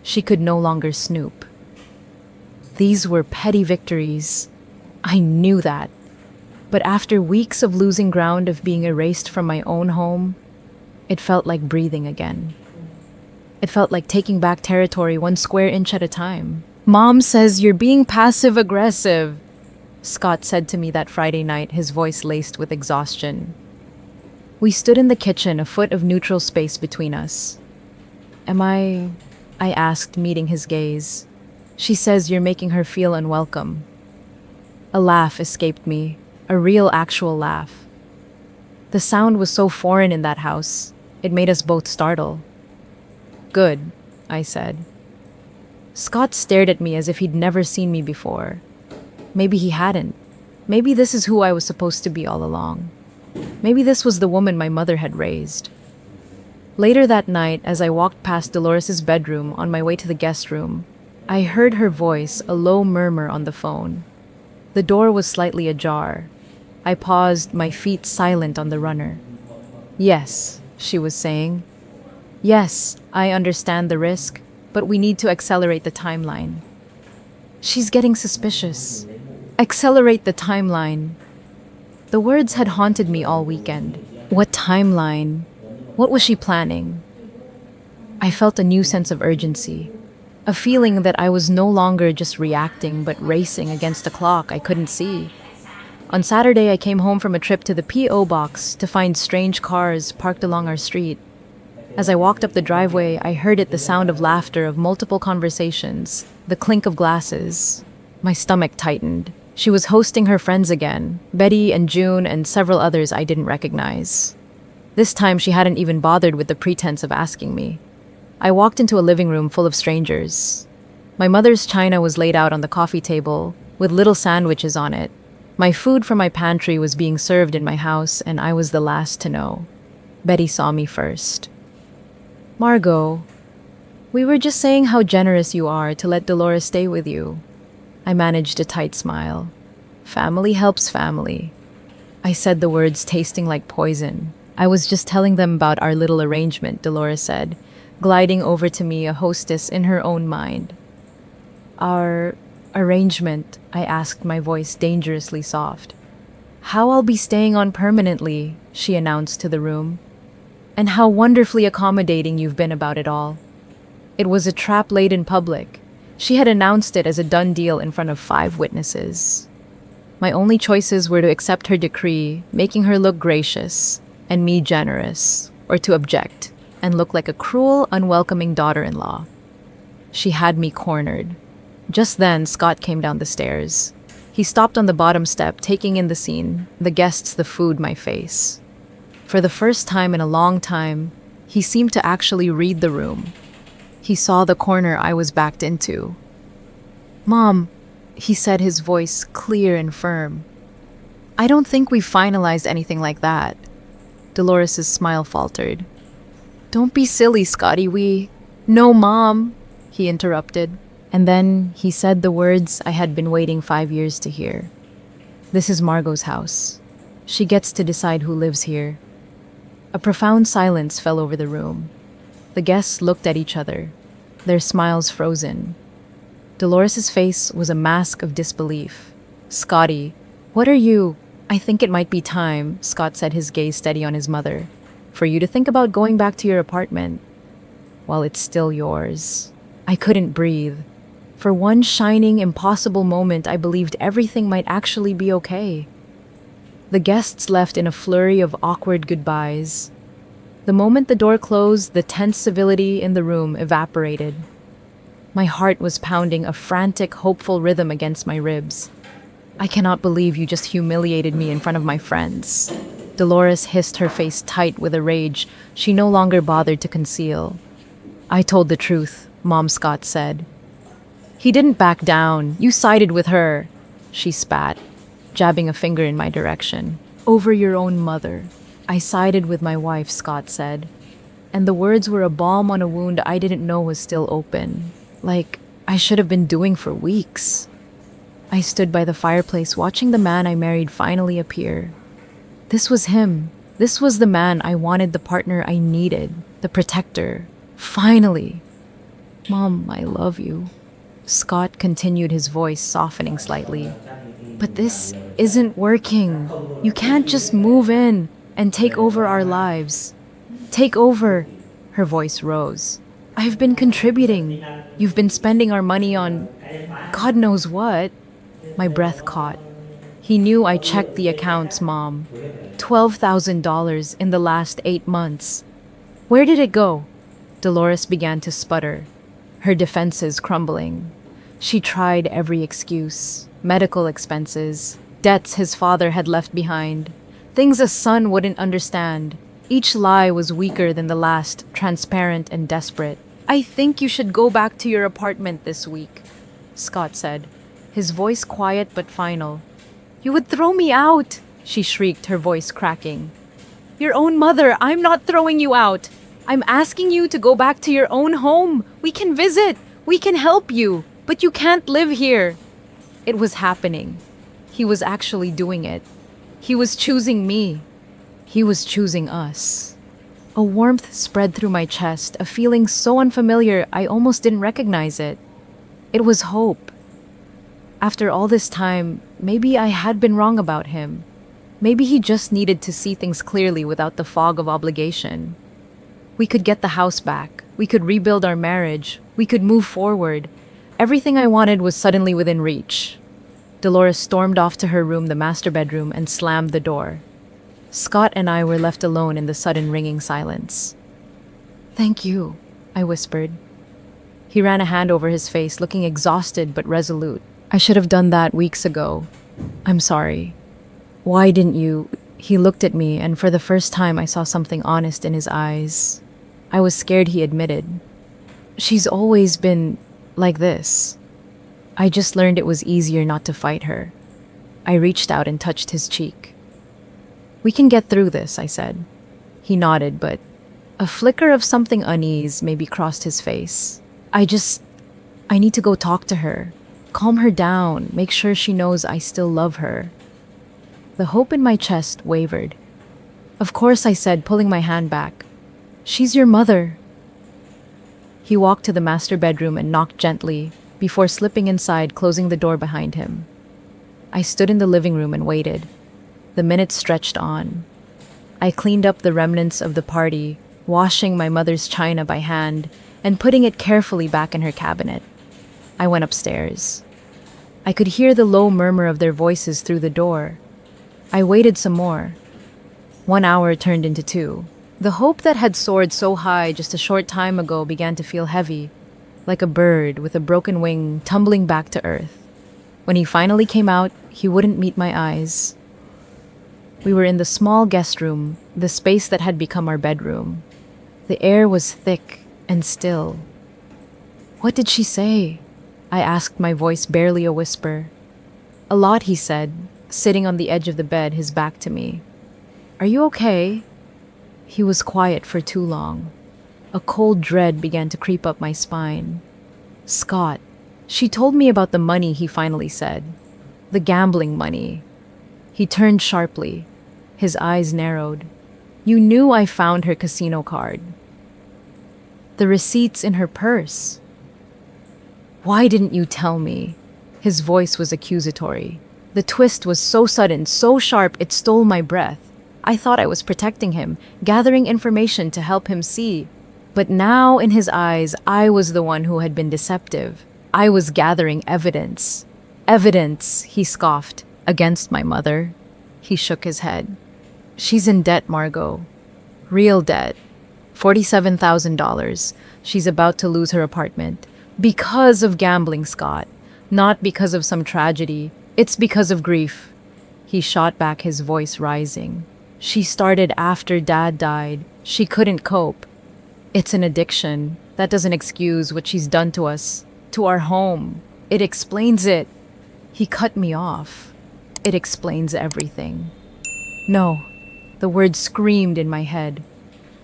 She could no longer snoop. These were petty victories. I knew that. But after weeks of losing ground, of being erased from my own home, it felt like breathing again. It felt like taking back territory one square inch at a time. "Mom says you're being passive-aggressive," Scott said to me that Friday night, his voice laced with exhaustion. We stood in the kitchen, a foot of neutral space between us. "Am I asked, meeting his gaze. "She says you're making her feel unwelcome." A laugh escaped me, a real, actual laugh. The sound was so foreign in that house, it made us both startle. "Good," I said. Scott stared at me as if he'd never seen me before. Maybe he hadn't. Maybe this is who I was supposed to be all along. Maybe this was the woman my mother had raised. Later that night, as I walked past Dolores' bedroom on my way to the guest room, I heard her voice, a low murmur on the phone. The door was slightly ajar. I paused, my feet silent on the runner. "Yes," she was saying. "Yes, I understand the risk, but we need to accelerate the timeline." She's getting suspicious. Accelerate the timeline. The words had haunted me all weekend. What timeline? What was she planning? I felt a new sense of urgency, a feeling that I was no longer just reacting but racing against a clock I couldn't see. On Saturday, I came home from a trip to the P.O. box to find strange cars parked along our street. As I walked up the driveway, I heard the sound of laughter, of multiple conversations, the clink of glasses. My stomach tightened. She was hosting her friends again, Betty and June and several others I didn't recognize. This time she hadn't even bothered with the pretense of asking me. I walked into a living room full of strangers. My mother's china was laid out on the coffee table, with little sandwiches on it. My food from my pantry was being served in my house, and I was the last to know. Betty saw me first. "Margot, we were just saying how generous you are to let Dolores stay with you." I managed a tight smile. "Family helps family." I said the words tasting like poison. "I was just telling them about our little arrangement," Dolores said, gliding over to me, a hostess in her own mind. "Our arrangement?" I asked, my voice dangerously soft. "How I'll be staying on permanently," she announced to the room. "And how wonderfully accommodating you've been about it all." It was a trap laid in public. She had announced it as a done deal in front of 5 witnesses. My only choices were to accept her decree, making her look gracious, and me generous, or to object and look like a cruel, unwelcoming daughter-in-law. She had me cornered. Just then, Scott came down the stairs. He stopped on the bottom step, taking in the scene, the guests, the food, my face. For the first time in a long time, he seemed to actually read the room. He saw the corner I was backed into. Mom, he said, his voice clear and firm. I don't think we've finalized anything like that. Dolores's smile faltered. Don't be silly, Scotty. No, Mom, he interrupted. And then he said the words I had been waiting 5 years to hear. This is Margot's house. She gets to decide who lives here. A profound silence fell over the room. The guests looked at each other, their smiles frozen. Dolores's face was a mask of disbelief. Scotty, what are you? I think it might be time, Scott said, his gaze steady on his mother, for you to think about going back to your apartment. While it's still yours. I couldn't breathe. For one shining, impossible moment, I believed everything might actually be okay. The guests left in a flurry of awkward goodbyes. The moment the door closed, the tense civility in the room evaporated. My heart was pounding a frantic, hopeful rhythm against my ribs. I cannot believe you just humiliated me in front of my friends. Dolores hissed, her face tight with a rage she no longer bothered to conceal. I told the truth, Mom, Scott said. He didn't back down. You sided with her, she spat, jabbing a finger in my direction. Over your own mother. I sided with my wife, Scott said. And the words were a balm on a wound I didn't know was still open. Like I should have been doing for weeks. I stood by the fireplace watching the man I married finally appear. This was him. This was the man I wanted, the partner I needed, the protector. Finally. Mom, I love you. Scott continued, his voice softening slightly. But this isn't working. You can't just move in and take over our lives. Take over. Her voice rose. I've been contributing. You've been spending our money on God knows what. My breath caught. He knew I checked the accounts, Mom. $12,000 in the last 8 months. Where did it go? Dolores began to sputter, her defenses crumbling. She tried every excuse. Medical expenses, debts his father had left behind, things a son wouldn't understand. Each lie was weaker than the last, transparent and desperate. I think you should go back to your apartment this week, Scott said, his voice quiet but final. You would throw me out, she shrieked, her voice cracking. Your own mother, I'm not throwing you out. I'm asking you to go back to your own home. We can visit. We can help you. But you can't live here. It was happening. He was actually doing it. He was choosing me. He was choosing us. A warmth spread through my chest, a feeling so unfamiliar I almost didn't recognize it. It was hope. After all this time, maybe I had been wrong about him. Maybe he just needed to see things clearly without the fog of obligation. We could get the house back. We could rebuild our marriage. We could move forward. Everything I wanted was suddenly within reach. Dolores stormed off to her room, the master bedroom, and slammed the door. Scott and I were left alone in the sudden ringing silence. Thank you, I whispered. He ran a hand over his face, looking exhausted but resolute. I should have done that weeks ago. I'm sorry. Why didn't you? He looked at me, and for the first time I saw something honest in his eyes. I was scared, he admitted. She's always been like this. I just learned it was easier not to fight her. I reached out and touched his cheek. We can get through this, I said. He nodded, but a flicker of something unease maybe crossed his face. I need to go talk to her. Calm her down, make sure she knows I still love her. The hope in my chest wavered. Of course, I said, pulling my hand back. She's your mother. He walked to the master bedroom and knocked gently, before slipping inside, closing the door behind him. I stood in the living room and waited. The minutes stretched on. I cleaned up the remnants of the party, washing my mother's china by hand and putting it carefully back in her cabinet. I went upstairs. I could hear the low murmur of their voices through the door. I waited some more. 1 hour turned into 2. The hope that had soared so high just a short time ago began to feel heavy, like a bird with a broken wing tumbling back to earth. When he finally came out, he wouldn't meet my eyes. We were in the small guest room, the space that had become our bedroom. The air was thick and still. What did she say? I asked, my voice barely a whisper. A lot, he said, sitting on the edge of the bed, his back to me. Are you okay? He was quiet for too long. A cold dread began to creep up my spine. Scott. She told me about the money, he finally said. The gambling money. He turned sharply. His eyes narrowed. You knew I found her casino card. The receipts in her purse. Why didn't you tell me? His voice was accusatory. The twist was so sudden, so sharp, it stole my breath. I thought I was protecting him, gathering information to help him see. But now, in his eyes, I was the one who had been deceptive. I was gathering evidence. Evidence, he scoffed, against my mother. He shook his head. She's in debt, Margot. Real debt. $47,000. She's about to lose her apartment. Because of gambling, Scott. Not because of some tragedy. It's because of grief. He shot back, his voice rising. She started after Dad died. She couldn't cope. It's an addiction. That doesn't excuse what she's done to us, to our home. It explains it. He cut me off. It explains everything. No. The word screamed in my head.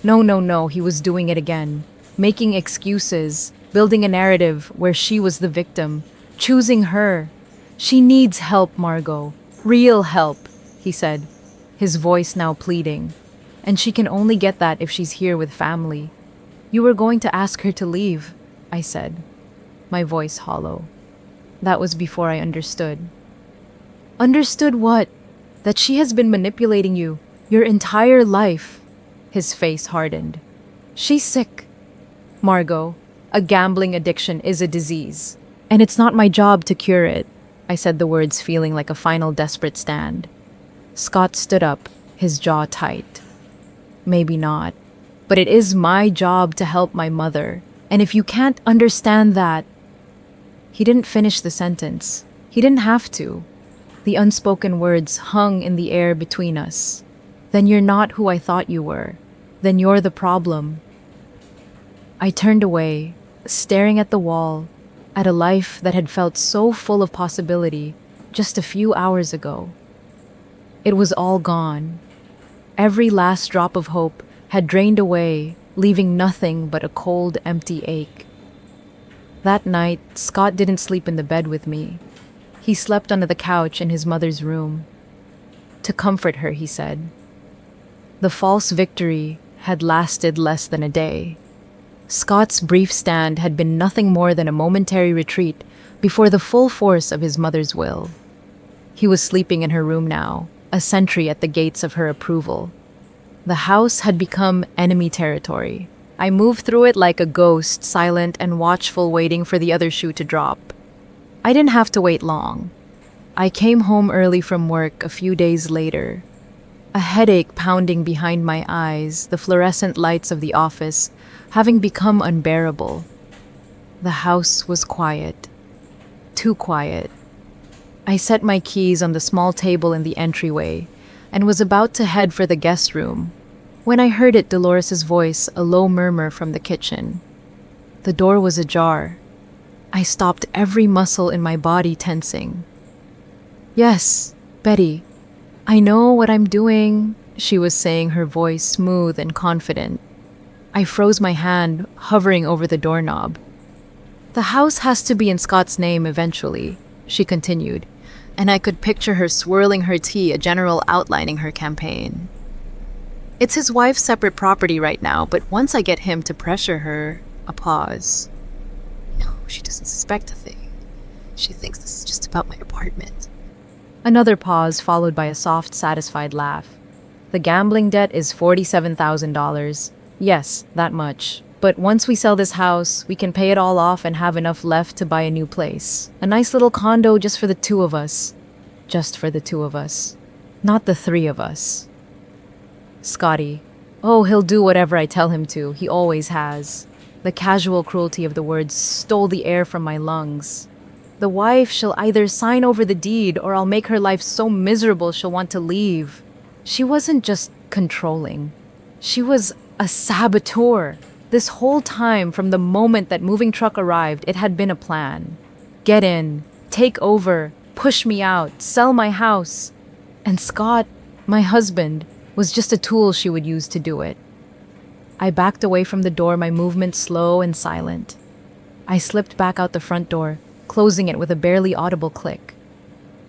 No, no, no, he was doing it again. Making excuses, building a narrative where she was the victim, choosing her. She needs help, Margot. Real help, he said, his voice now pleading. And she can only get that if she's here with family. You were going to ask her to leave, I said, my voice hollow. That was before I understood. Understood what? That she has been manipulating you your entire life. His face hardened. She's sick. Margot, a gambling addiction is a disease, and it's not my job to cure it. I said the words, feeling like a final desperate stand. Scott stood up, his jaw tight. Maybe not, but it is my job to help my mother, and if you can't understand that... He didn't finish the sentence. He didn't have to. The unspoken words hung in the air between us. Then you're not who I thought you were. Then you're the problem. I turned away, staring at the wall, at a life that had felt so full of possibility just a few hours ago. It was all gone. Every last drop of hope had drained away, leaving nothing but a cold, empty ache. That night, Scott didn't sleep in the bed with me. He slept under the couch in his mother's room. To comfort her, he said. The false victory had lasted less than a day. Scott's brief stand had been nothing more than a momentary retreat before the full force of his mother's will. He was sleeping in her room now, a sentry at the gates of her approval. The house had become enemy territory. I moved through it like a ghost, silent and watchful, waiting for the other shoe to drop. I didn't have to wait long. I came home early from work a few days later. A headache pounding behind my eyes, the fluorescent lights of the office having become unbearable. The house was quiet. Too quiet. I set my keys on the small table in the entryway and was about to head for the guest room when I heard Dolores' voice, a low murmur from the kitchen. The door was ajar. I stopped, every muscle in my body tensing. Yes, Betty. I know what I'm doing, she was saying, her voice smooth and confident. I froze my hand, hovering over the doorknob. The house has to be in Scott's name eventually, she continued, and I could picture her swirling her tea, a general outlining her campaign. It's his wife's separate property right now, but once I get him to pressure her... A pause. No, she doesn't suspect a thing. She thinks this is just about my apartment. Another pause, followed by a soft, satisfied laugh. The gambling debt is $47,000. Yes, that much. But once we sell this house, we can pay it all off and have enough left to buy a new place. A nice little condo just for the two of us. Just for the two of us. Not the three of us. Scotty. Oh, he'll do whatever I tell him to. He always has. The casual cruelty of the words stole the air from my lungs. The wife, she'll either sign over the deed or I'll make her life so miserable she'll want to leave. She wasn't just controlling. She was a saboteur. This whole time, from the moment that moving truck arrived, it had been a plan. Get in, take over, push me out, sell my house. And Scott, my husband, was just a tool she would use to do it. I backed away from the door, my movements slow and silent. I slipped back out the front door, closing it with a barely audible click.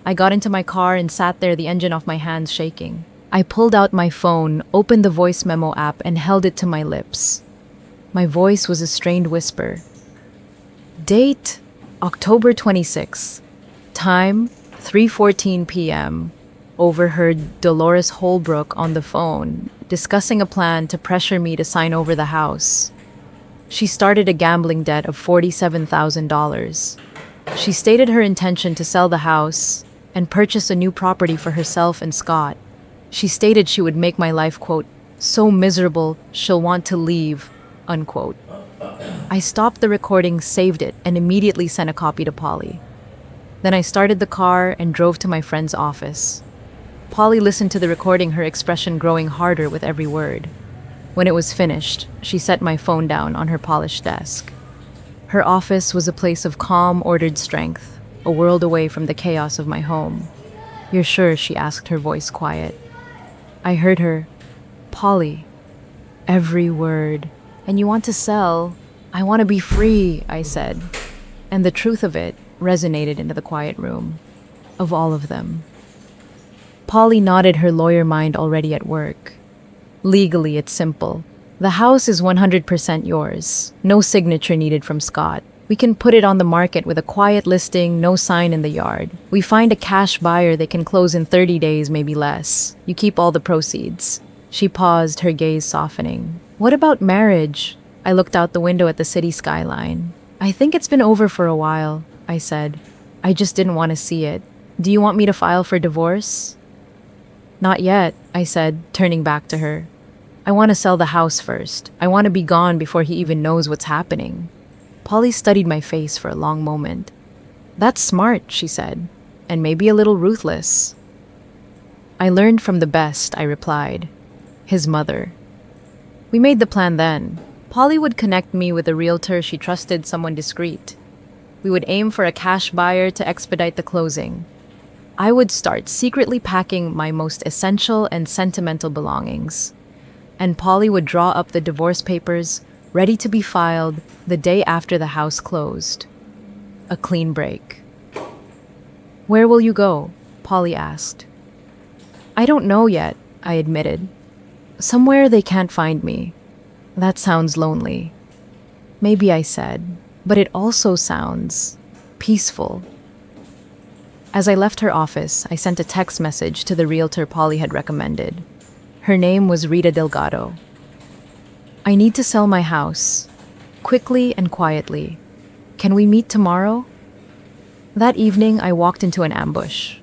I got into my car and sat there, the engine off my hands shaking. I pulled out my phone, opened the voice memo app, and held it to my lips. My voice was a strained whisper. Date, October 26th. Time, 3:14 p.m. Overheard Dolores Holbrook on the phone, discussing a plan to pressure me to sign over the house. She started a gambling debt of $47,000. She stated her intention to sell the house and purchase a new property for herself and Scott. She stated she would make my life, quote, so miserable she'll want to leave, unquote. I stopped the recording, saved it, and immediately sent a copy to Polly. Then I started the car and drove to my friend's office. Polly listened to the recording, her expression growing harder with every word. When it was finished, she set my phone down on her polished desk. Her office was a place of calm, ordered strength, a world away from the chaos of my home. You're sure? She asked, her voice quiet. I heard her. Polly. Every word. And you want to sell? I want to be free, I said. And the truth of it resonated into the quiet room. Of all of them. Polly nodded, her lawyer mind already at work. Legally, it's simple. The house is 100% yours. No signature needed from Scott. We can put it on the market with a quiet listing, no sign in the yard. We find a cash buyer that can close in 30 days, maybe less. You keep all the proceeds. She paused, her gaze softening. What about marriage? I looked out the window at the city skyline. I think it's been over for a while, I said. I just didn't want to see it. Do you want me to file for divorce? Not yet, I said, turning back to her. I want to sell the house first. I want to be gone before he even knows what's happening. Polly studied my face for a long moment. That's smart, she said, and maybe a little ruthless. I learned from the best, I replied. His mother. We made the plan then. Polly would connect me with a realtor she trusted, someone discreet. We would aim for a cash buyer to expedite the closing. I would start secretly packing my most essential and sentimental belongings. And Polly would draw up the divorce papers, ready to be filed the day after the house closed. A clean break. Where will you go? Polly asked. I don't know yet, I admitted. Somewhere they can't find me. That sounds lonely. Maybe, I said, but it also sounds peaceful. As I left her office, I sent a text message to the realtor Polly had recommended. Her name was Rita Delgado. I need to sell my house, quickly and quietly. Can we meet tomorrow? That evening, I walked into an ambush.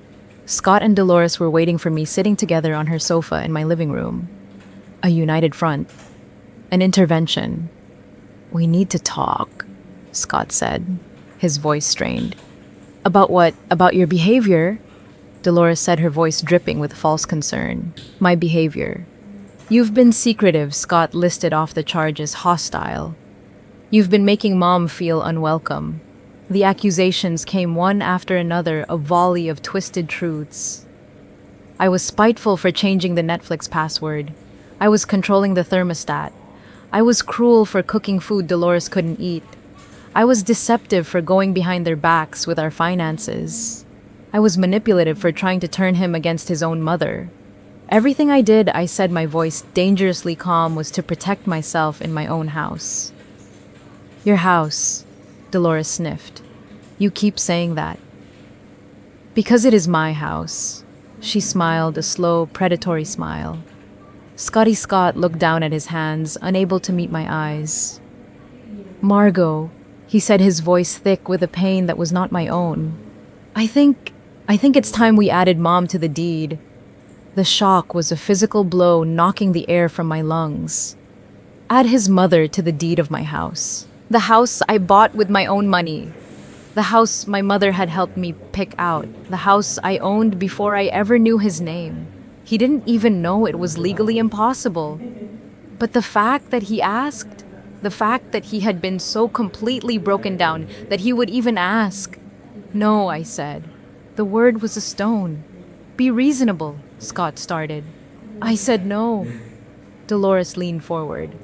Scott and Dolores were waiting for me, sitting together on her sofa in my living room. A united front. An intervention. We need to talk, Scott said, his voice strained. About what? About your behavior? Dolores said, her voice dripping with false concern. My behavior. You've been secretive, Scott listed off the charges, hostile. You've been making Mom feel unwelcome. The accusations came one after another, a volley of twisted truths. I was spiteful for changing the Netflix password. I was controlling the thermostat. I was cruel for cooking food Dolores couldn't eat. I was deceptive for going behind their backs with our finances. I was manipulative for trying to turn him against his own mother. Everything I did, I said, my voice dangerously calm, was to protect myself in my own house. Your house, Dolores sniffed. You keep saying that. Because it is my house. She smiled, a slow, predatory smile. Scotty Scott looked down at his hands, unable to meet my eyes. Margot, he said, his voice thick with a pain that was not my own. I think it's time we added Mom to the deed. The shock was a physical blow, knocking the air from my lungs. Add his mother to the deed of my house. The house I bought with my own money. The house my mother had helped me pick out. The house I owned before I ever knew his name. He didn't even know it was legally impossible. But the fact that he asked, the fact that he had been so completely broken down that he would even ask, No, I said. The word was a stone. Be reasonable, Scott started. I said no. Dolores leaned forward.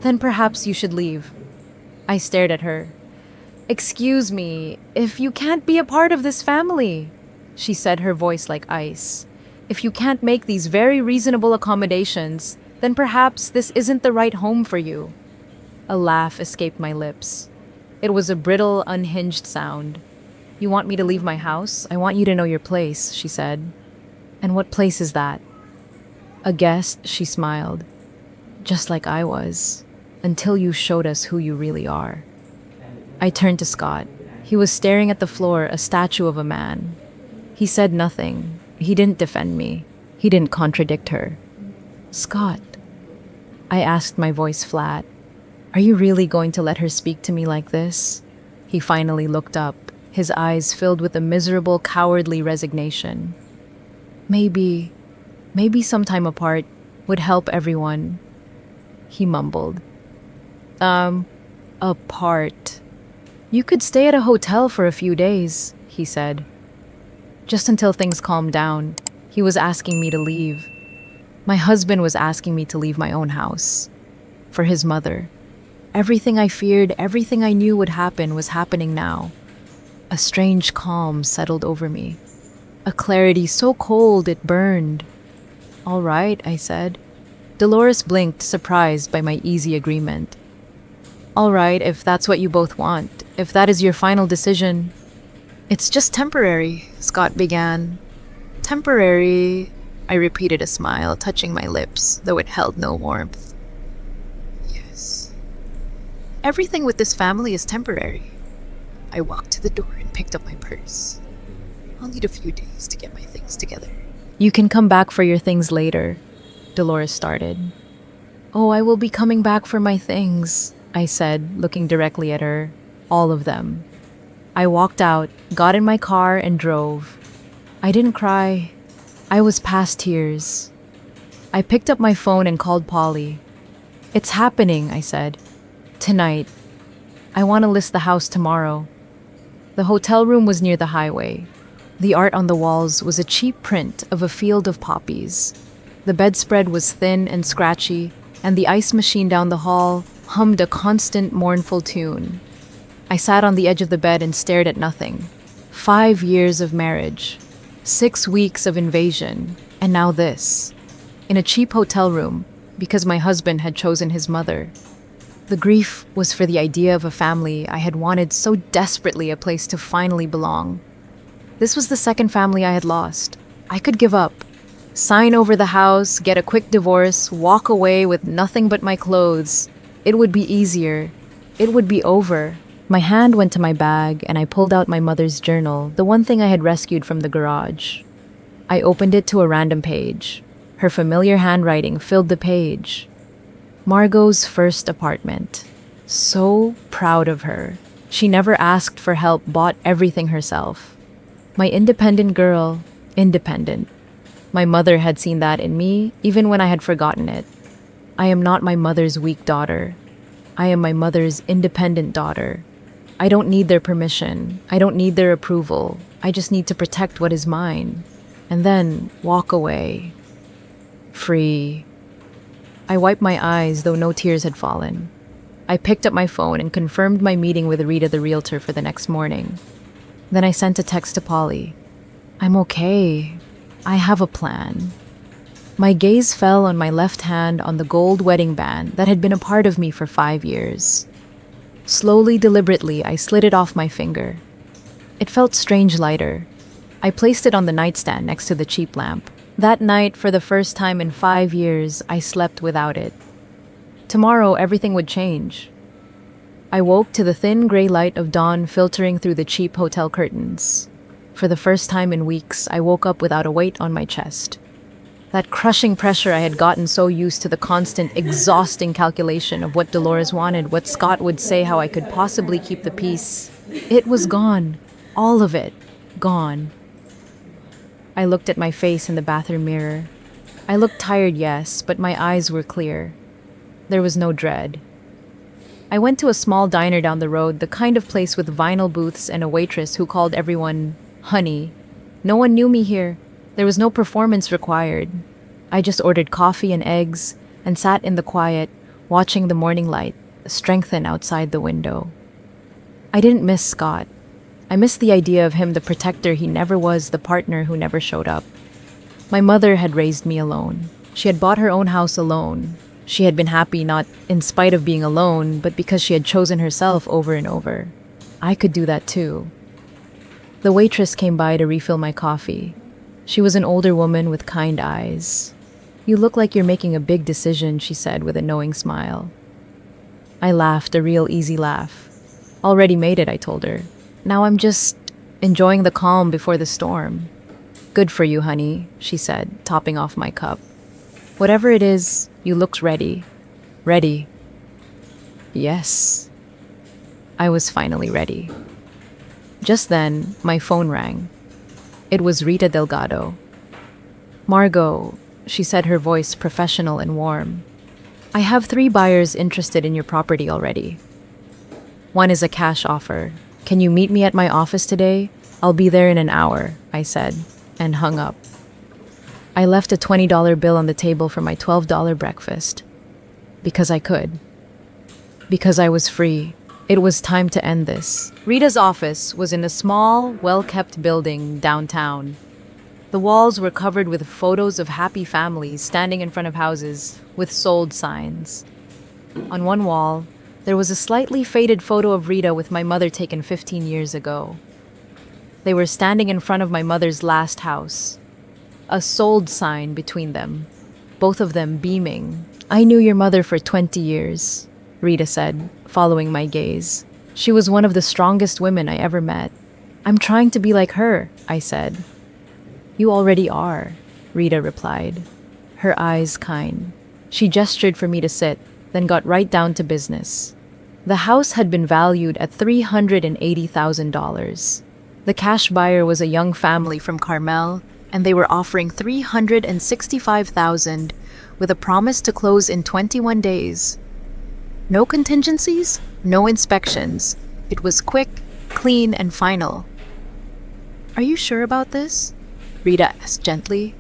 Then perhaps you should leave. I stared at her. Excuse me, if you can't be a part of this family, she said, her voice like ice. If you can't make these very reasonable accommodations, then perhaps this isn't the right home for you. A laugh escaped my lips. It was a brittle, unhinged sound. You want me to leave my house? I want you to know your place, she said. And what place is that? A guest, she smiled. Just like I was, until you showed us who you really are. I turned to Scott. He was staring at the floor, a statue of a man. He said nothing. He didn't defend me. He didn't contradict her. Scott, I asked, my voice flat, are you really going to let her speak to me like this? He finally looked up, his eyes filled with a miserable, cowardly resignation. Maybe some time apart would help everyone, he mumbled. Apart. You could stay at a hotel for a few days, he said. Just until things calmed down. He was asking me to leave. My husband was asking me to leave my own house. For his mother. Everything I feared, everything I knew would happen was happening now. A strange calm settled over me. A clarity so cold it burned. All right, I said. Dolores blinked, surprised by my easy agreement. All right, if that's what you both want. If that is your final decision. It's just temporary, Scott began. Temporary, I repeated, a smile touching my lips, though it held no warmth. Yes. Everything with this family is temporary. I walked to the door and picked up my purse. I'll need a few days to get my things together. You can come back for your things later, Dolores started. Oh, I will be coming back for my things, I said, looking directly at her. All of them. I walked out, got in my car, and drove. I didn't cry. I was past tears. I picked up my phone and called Polly. It's happening, I said. Tonight. I want to list the house tomorrow. The hotel room was near the highway. The art on the walls was a cheap print of a field of poppies. The bedspread was thin and scratchy, and the ice machine down the hall hummed a constant, mournful tune. I sat on the edge of the bed and stared at nothing. 5 years of marriage, 6 weeks of invasion, and now this. In a cheap hotel room, because my husband had chosen his mother. The grief was for the idea of a family I had wanted so desperately, a place to finally belong. This was the second family I had lost. I could give up. Sign over the house, get a quick divorce, walk away with nothing but my clothes. It would be easier. It would be over. My hand went to my bag and I pulled out my mother's journal, the one thing I had rescued from the garage. I opened it to a random page. Her familiar handwriting filled the page. Margot's first apartment. So proud of her. She never asked for help, bought everything herself. My independent girl, independent. My mother had seen that in me, even when I had forgotten it. I am not my mother's weak daughter. I am my mother's independent daughter. I don't need their permission. I don't need their approval. I just need to protect what is mine. And then walk away. Free. I wiped my eyes, though no tears had fallen. I picked up my phone and confirmed my meeting with Rita, the realtor, for the next morning. Then I sent a text to Polly. I'm okay. I have a plan. My gaze fell on my left hand on the gold wedding band that had been a part of me for 5 years. Slowly, deliberately, I slid it off my finger. It felt strange lighter. I placed it on the nightstand next to the cheap lamp. That night, for the first time in 5 years, I slept without it. Tomorrow, everything would change. I woke to the thin gray light of dawn filtering through the cheap hotel curtains. For the first time in weeks, I woke up without a weight on my chest. That crushing pressure I had gotten so used to, the constant, exhausting calculation of what Dolores wanted, what Scott would say, how I could possibly keep the peace. It was gone. All of it. Gone. I looked at my face in the bathroom mirror. I looked tired, yes, but my eyes were clear. There was no dread. I went to a small diner down the road, the kind of place with vinyl booths and a waitress who called everyone honey. No one knew me here. There was no performance required. I just ordered coffee and eggs and sat in the quiet, watching the morning light strengthen outside the window. I didn't miss Scott. I missed the idea of him, the protector he never was, the partner who never showed up. My mother had raised me alone. She had bought her own house alone. She had been happy not in spite of being alone, but because she had chosen herself over and over. I could do that too. The waitress came by to refill my coffee. She was an older woman with kind eyes. "You look like you're making a big decision," she said with a knowing smile. I laughed, a real easy laugh. "Already made it," I told her. "Now I'm just enjoying the calm before the storm." "Good for you, honey," she said, topping off my cup. "Whatever it is, you look ready." Ready? Yes. I was finally ready. Just then, my phone rang. It was Rita Delgado. "Margot," she said, her voice professional and warm. "I have 3 buyers interested in your property already. One is a cash offer. Can you meet me at my office today? I'll be there in an hour," I said, and hung up. I left a $20 bill on the table for my $12 breakfast. Because I could. Because I was free. It was time to end this. Rita's office was in a small, well-kept building downtown. The walls were covered with photos of happy families standing in front of houses with sold signs. On one wall, there was a slightly faded photo of Rita with my mother taken 15 years ago. They were standing in front of my mother's last house. A sold sign between them, both of them beaming. "I knew your mother for 20 years, Rita said, following my gaze. "She was one of the strongest women I ever met. I'm trying to be like her," I said. "You already are," Rita replied, her eyes kind. She gestured for me to sit, then got right down to business. The house had been valued at $380,000. The cash buyer was a young family from Carmel, and they were offering $365,000 with a promise to close in 21 days. No contingencies, no inspections. It was quick, clean, and final. "Are you sure about this?" Rita asked gently.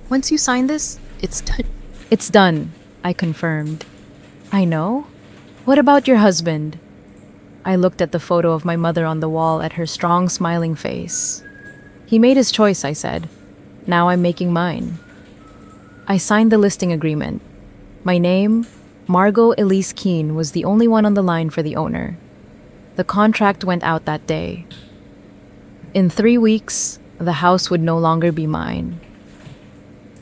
"Once you sign this, it's done." "It's done," I confirmed. "I know. What about your husband?" I looked at the photo of my mother on the wall, at her strong, smiling face. "He made his choice," I said. "Now I'm making mine." I signed the listing agreement. My name, Margot Elise Keene, was the only one on the line for the owner. The contract went out that day. In 3 weeks, the house would no longer be mine.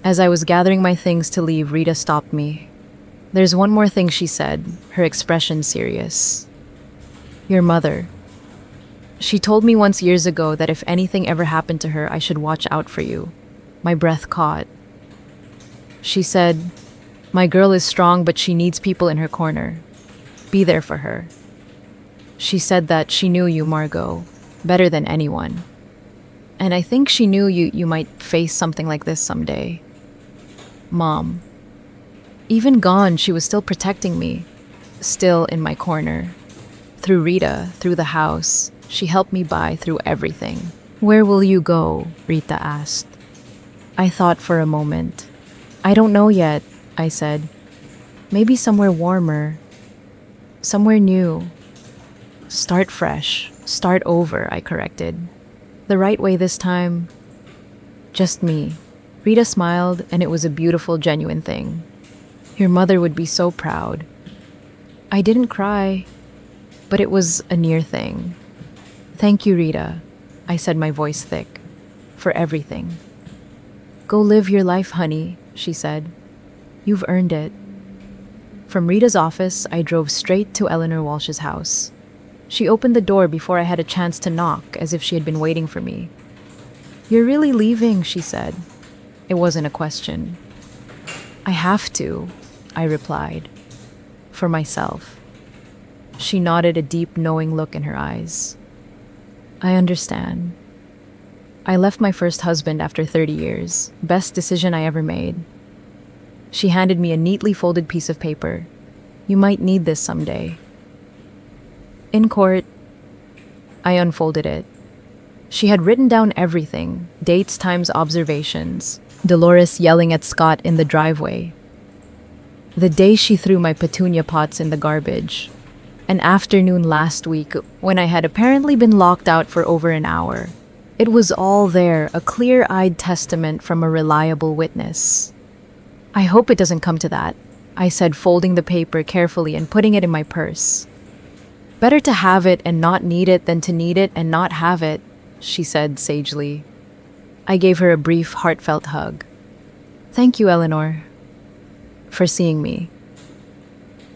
As I was gathering my things to leave, Rita stopped me. "There's one more thing," she said, her expression serious. "Your mother. She told me once years ago that if anything ever happened to her, I should watch out for you." My breath caught. She said, "My girl is strong, but she needs people in her corner. Be there for her." She said that she knew you, Margot, better than anyone. And I think she knew you might face something like this someday. Mom. Even gone, she was still protecting me, still in my corner. Through Rita, through the house, she helped me buy through everything. "Where will you go?" Rita asked. I thought for a moment. "I don't know yet," I said. "Maybe somewhere warmer. Somewhere new. Start fresh. Start over," I corrected. "The right way this time. Just me." Rita smiled, and it was a beautiful, genuine thing. "Your mother would be so proud." I didn't cry, but it was a near thing. "Thank you, Rita," I said, my voice thick, "for everything." "Go live your life, honey," she said. "You've earned it." From Rita's office, I drove straight to Eleanor Walsh's house. She opened the door before I had a chance to knock, as if she had been waiting for me. "You're really leaving," she said. It wasn't a question. "I have to," I replied. "For myself." She nodded, a deep, knowing look in her eyes. "I understand." I left my first husband after 30 years. Best decision I ever made. She handed me a neatly folded piece of paper. "You might need this someday." In court, I unfolded it. She had written down everything: dates, times, observations. Dolores yelling at Scott in the driveway. The day she threw my petunia pots in the garbage. An afternoon last week when I had apparently been locked out for over an hour. It was all there, a clear-eyed testament from a reliable witness. I hope it doesn't come to that, I said, folding the paper carefully and putting it in my purse. Better to have it and not need it than to need it and not have it, she said sagely. I gave her a brief, heartfelt hug. Thank you, Eleanor, for seeing me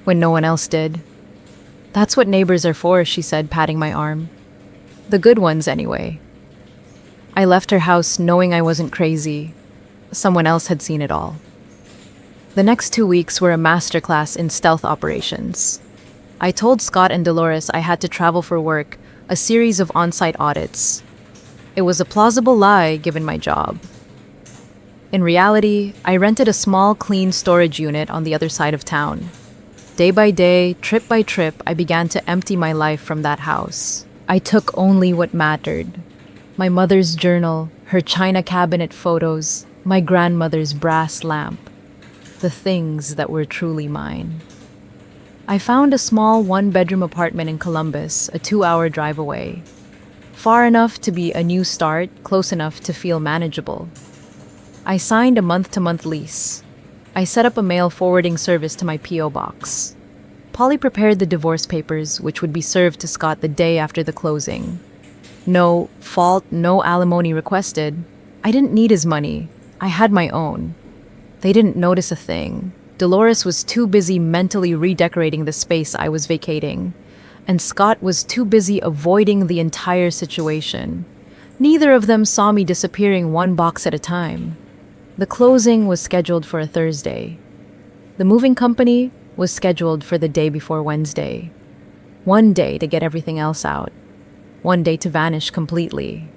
when no one else did. That's what neighbors are for, she said, patting my arm. The good ones, anyway. I left her house knowing I wasn't crazy. Someone else had seen it all. The next 2 weeks were a masterclass in stealth operations. I told Scott and Dolores I had to travel for work, a series of on-site audits. It was a plausible lie given my job. In reality, I rented a small, clean storage unit on the other side of town. Day by day, trip by trip, I began to empty my life from that house. I took only what mattered. My mother's journal, her china cabinet photos, my grandmother's brass lamp. The things that were truly mine. I found a small one-bedroom apartment in Columbus, a 2-hour drive away. Far enough to be a new start, close enough to feel manageable. I signed a month-to-month lease. I set up a mail forwarding service to my P.O. box. Polly prepared the divorce papers, which would be served to Scott the day after the closing. No fault, no alimony requested. I didn't need his money. I had my own. They didn't notice a thing. Dolores was too busy mentally redecorating the space I was vacating, and Scott was too busy avoiding the entire situation. Neither of them saw me disappearing one box at a time. The closing was scheduled for a Thursday. The moving company was scheduled for the day before Wednesday. One day to get everything else out. One day to vanish completely.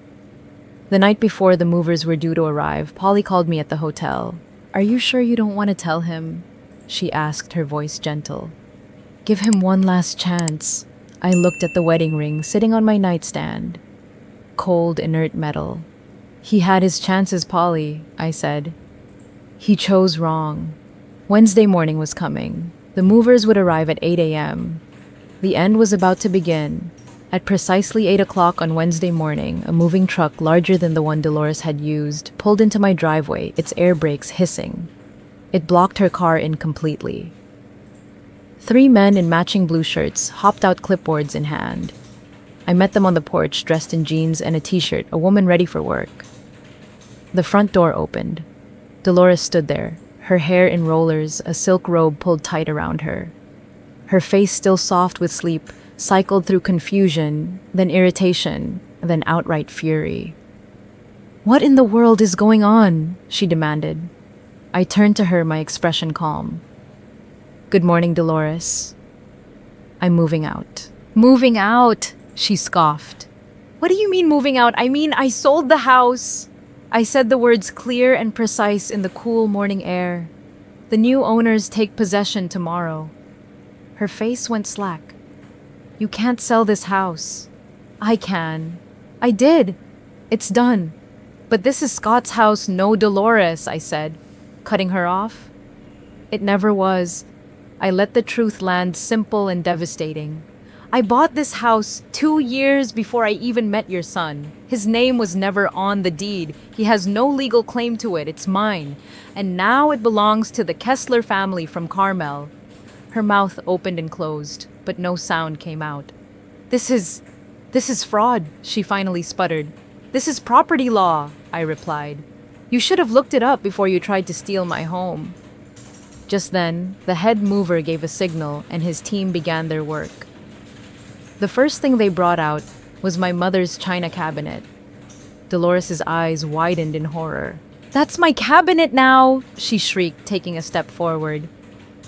The night before the movers were due to arrive, Polly called me at the hotel. "Are you sure you don't want to tell him?" she asked, her voice gentle. "Give him one last chance." I looked at the wedding ring sitting on my nightstand. Cold, inert metal. "He had his chances, Polly," I said. "He chose wrong." Wednesday morning was coming. The movers would arrive at 8 a.m. The end was about to begin. At precisely 8 o'clock on Wednesday morning, a moving truck larger than the one Dolores had used pulled into my driveway, its air brakes hissing. It blocked her car in completely. 3 men in matching blue shirts hopped out, clipboards in hand. I met them on the porch, dressed in jeans and a t-shirt, a woman ready for work. The front door opened. Dolores stood there, her hair in rollers, a silk robe pulled tight around her. Her face, still soft with sleep, cycled through confusion, then irritation, then outright fury. "What in the world is going on?" she demanded. I turned to her, my expression calm. "Good morning, Dolores. I'm moving out." "Moving out?" she scoffed. "What do you mean moving out? I mean, I sold the house." I said the words clear and precise in the cool morning air. "The new owners take possession tomorrow." Her face went slack. "You can't sell this house." "I can. I did. It's done. But this is Scott's house, no Dolores," I said, cutting her off. "It never was." I let the truth land, simple and devastating. "I bought this house 2 years before I even met your son. His name was never on the deed. He has no legal claim to it. It's mine. And now it belongs to the Kessler family from Carmel." Her mouth opened and closed, but no sound came out. This is fraud," she finally sputtered. "This is property law," I replied. "You should have looked it up before you tried to steal my home." Just then, the head mover gave a signal and his team began their work. The first thing they brought out was my mother's china cabinet. Dolores's eyes widened in horror. "That's my cabinet now!" she shrieked, taking a step forward.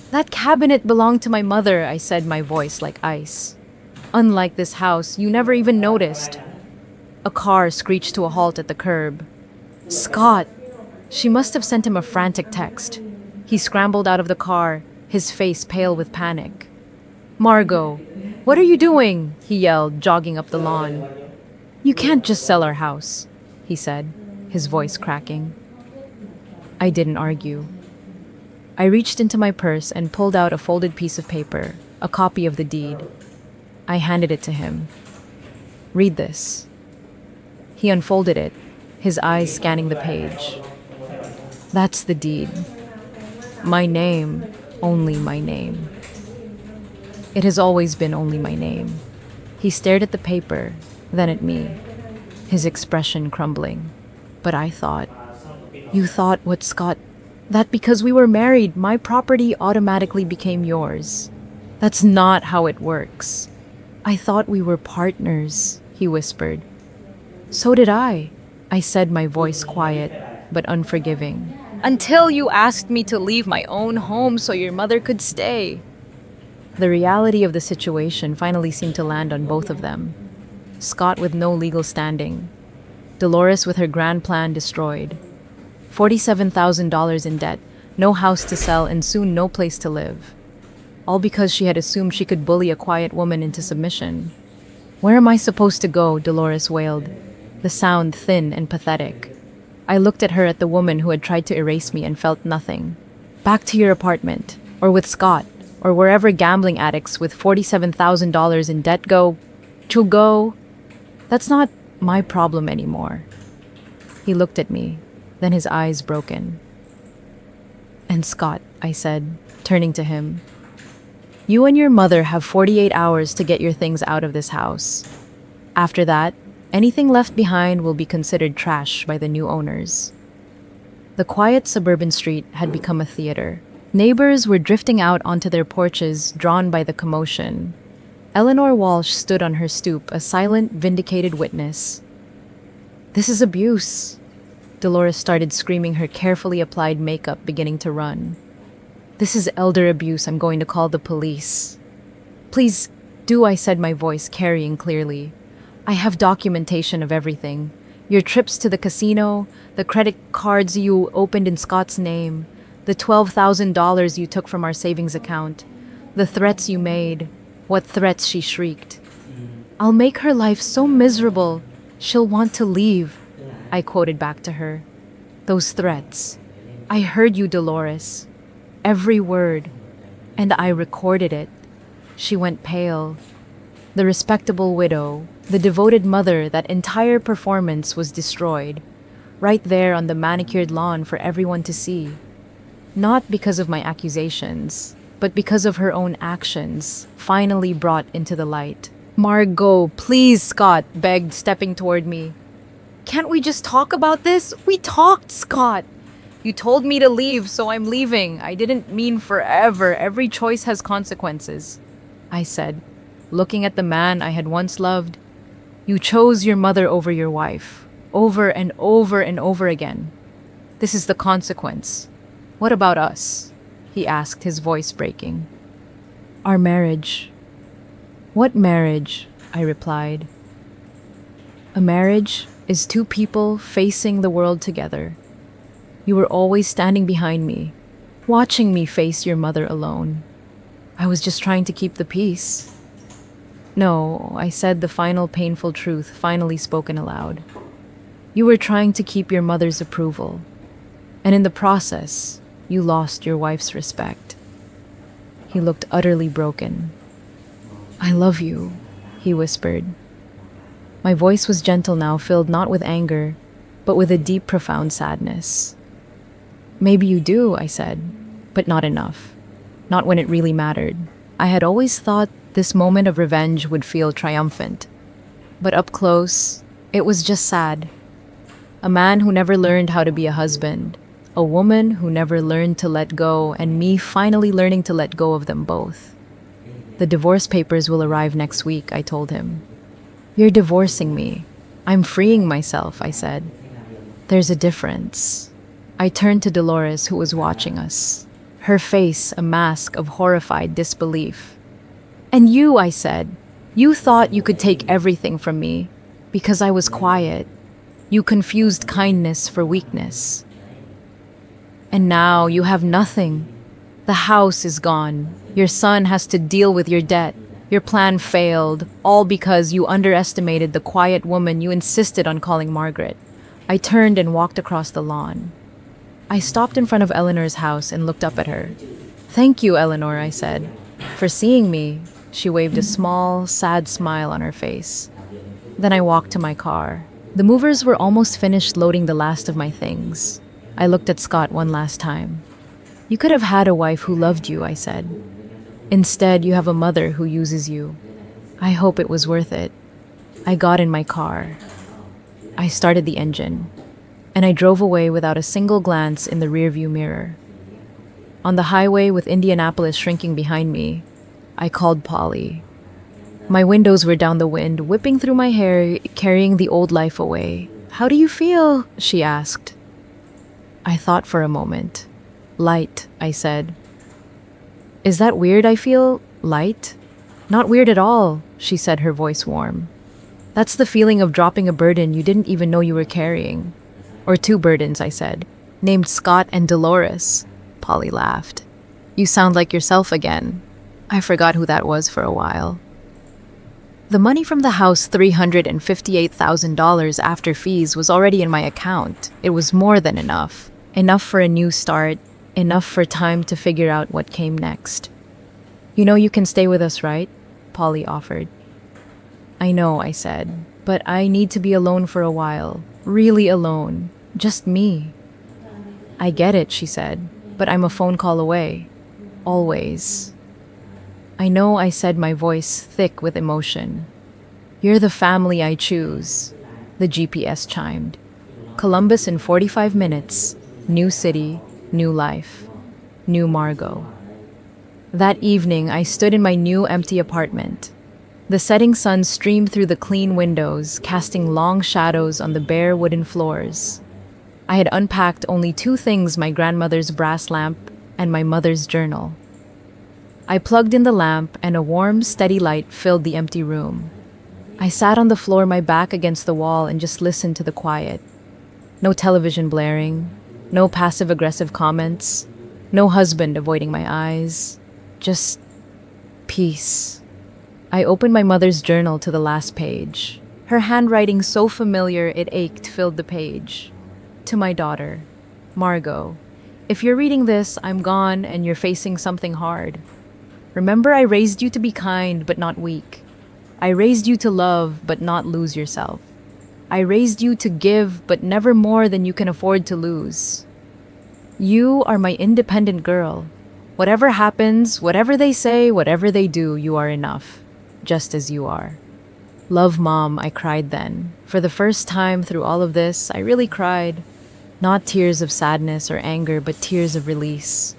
"That cabinet belonged to my mother," I said, my voice like ice. "Unlike this house, you never even noticed." A car screeched to a halt at the curb. "Scott!" She must have sent him a frantic text. He scrambled out of the car, his face pale with panic. "Margot, What are you doing? He yelled, jogging up the lawn. You can't just sell our house, he said, his voice cracking. I didn't argue. I reached into my purse and pulled out a folded piece of paper, a copy of the deed. I handed it to him. Read this. He unfolded it, his eyes scanning the page. That's the deed. My name, only my name. It has always been only my name. He stared at the paper, then at me, his expression crumbling. But I thought, you thought what, Scott? That because we were married, my property automatically became yours. That's not how it works. I thought we were partners, he whispered. So did I said, my voice quiet but unforgiving. Until you asked me to leave my own home so your mother could stay. The reality of the situation finally seemed to land on both of them. Scott with no legal standing. Dolores with her grand plan destroyed. $47,000 in debt, no house to sell, and soon no place to live. All because she had assumed she could bully a quiet woman into submission. Where am I supposed to go? Dolores wailed, the sound thin and pathetic. I looked at her, at the woman who had tried to erase me, and felt nothing. Back to your apartment, or with Scott, or wherever gambling addicts with $47,000 in debt go. She'll go. That's not my problem anymore. He looked at me, then his eyes broken. And Scott, I said, turning to him, you and your mother have 48 hours to get your things out of this house. After that, anything left behind will be considered trash by the new owners. The quiet suburban street had become a theater. Neighbors were drifting out onto their porches, drawn by the commotion. Eleanor Walsh stood on her stoop, a silent, vindicated witness. This is abuse. Dolores started screaming, her carefully applied makeup beginning to run. This is elder abuse. I'm going to call the police. Please do, I said, my voice carrying clearly. I have documentation of everything. Your trips to the casino, the credit cards you opened in Scott's name, the $12,000 you took from our savings account, the threats you made. What threats? She shrieked. I'll make her life so miserable, she'll want to leave, I quoted back to her. Those threats. I heard you, Dolores. Every word. And I recorded it. She went pale. The respectable widow, the devoted mother, that entire performance was destroyed. Right there on the manicured lawn for everyone to see. Not because of my accusations, but because of her own actions, finally brought into the light. Margot, please, Scott begged, stepping toward me. Can't we just talk about this? We talked, Scott. You told me to leave, so I'm leaving. I didn't mean forever. Every choice has consequences, I said, looking at the man I had once loved. You chose your mother over your wife, over and over and over again. This is the consequence. What about us? He asked, his voice breaking. Our marriage. What marriage? I replied. A marriage is two people facing the world together. You were always standing behind me, watching me face your mother alone. I was just trying to keep the peace. No, I said, the final painful truth finally spoken aloud. You were trying to keep your mother's approval, and in the process, you lost your wife's respect. He looked utterly broken. I love you, he whispered. My voice was gentle now, filled not with anger, but with a deep, profound sadness. Maybe you do, I said, but not enough. Not when it really mattered. I had always thought this moment of revenge would feel triumphant. But up close, it was just sad. A man who never learned how to be a husband, a woman who never learned to let go, and me finally learning to let go of them both. The divorce papers will arrive next week, I told him. You're divorcing me. I'm freeing myself, I said. There's a difference. I turned to Dolores, who was watching us, her face a mask of horrified disbelief. And you, I said, you thought you could take everything from me because I was quiet. You confused kindness for weakness. And now you have nothing. The house is gone. Your son has to deal with your debt. Your plan failed, all because you underestimated the quiet woman you insisted on calling Margaret. I turned and walked across the lawn. I stopped in front of Eleanor's house and looked up at her. "Thank you, Eleanor," I said, "for seeing me." She waved a small, sad smile on her face. Then I walked to my car. The movers were almost finished loading the last of my things. I looked at Scott one last time. "You could have had a wife who loved you," I said. "Instead, you have a mother who uses you. I hope it was worth it." I got in my car. I started the engine, and I drove away without a single glance in the rearview mirror. On the highway with Indianapolis shrinking behind me, I called Polly. My windows were down the wind, whipping through my hair, carrying the old life away. "How do you feel?" she asked. I thought for a moment. "Light," I said. "Is that weird I feel light?" "Not weird at all," she said, her voice warm. "That's the feeling of dropping a burden you didn't even know you were carrying." "Or two burdens," I said. "Named Scott and Dolores." Polly laughed. "You sound like yourself again." I forgot who that was for a while. The money from the house, $358,000 after fees, was already in my account. It was more than enough. Enough for a new start, enough for time to figure out what came next. "You know you can stay with us, right?" Polly offered. "I know," I said, "but I need to be alone for a while. Really alone. Just me." "I get it," she said, "but I'm a phone call away. Always." "I know," I said, my voice thick with emotion. "You're the family I choose." The GPS chimed. Columbus in 45 minutes. New city, new life. New Margot. That evening, I stood in my new empty apartment. The setting sun streamed through the clean windows, casting long shadows on the bare wooden floors. I had unpacked only two things: my grandmother's brass lamp and my mother's journal. I plugged in the lamp, and a warm, steady light filled the empty room. I sat on the floor, my back against the wall, and just listened to the quiet. No television blaring, no passive-aggressive comments, no husband avoiding my eyes. Just peace. I opened my mother's journal to the last page. Her handwriting, so familiar it ached, filled the page. To my daughter, Margot, if you're reading this, I'm gone and you're facing something hard. Remember, I raised you to be kind but not weak. I raised you to love but not lose yourself. I raised you to give but never more than you can afford to lose. You are my independent girl. Whatever happens, whatever they say, whatever they do, you are enough, just as you are. Love, Mom, I cried then. For the first time through all of this, I really cried. Not tears of sadness or anger, but tears of release.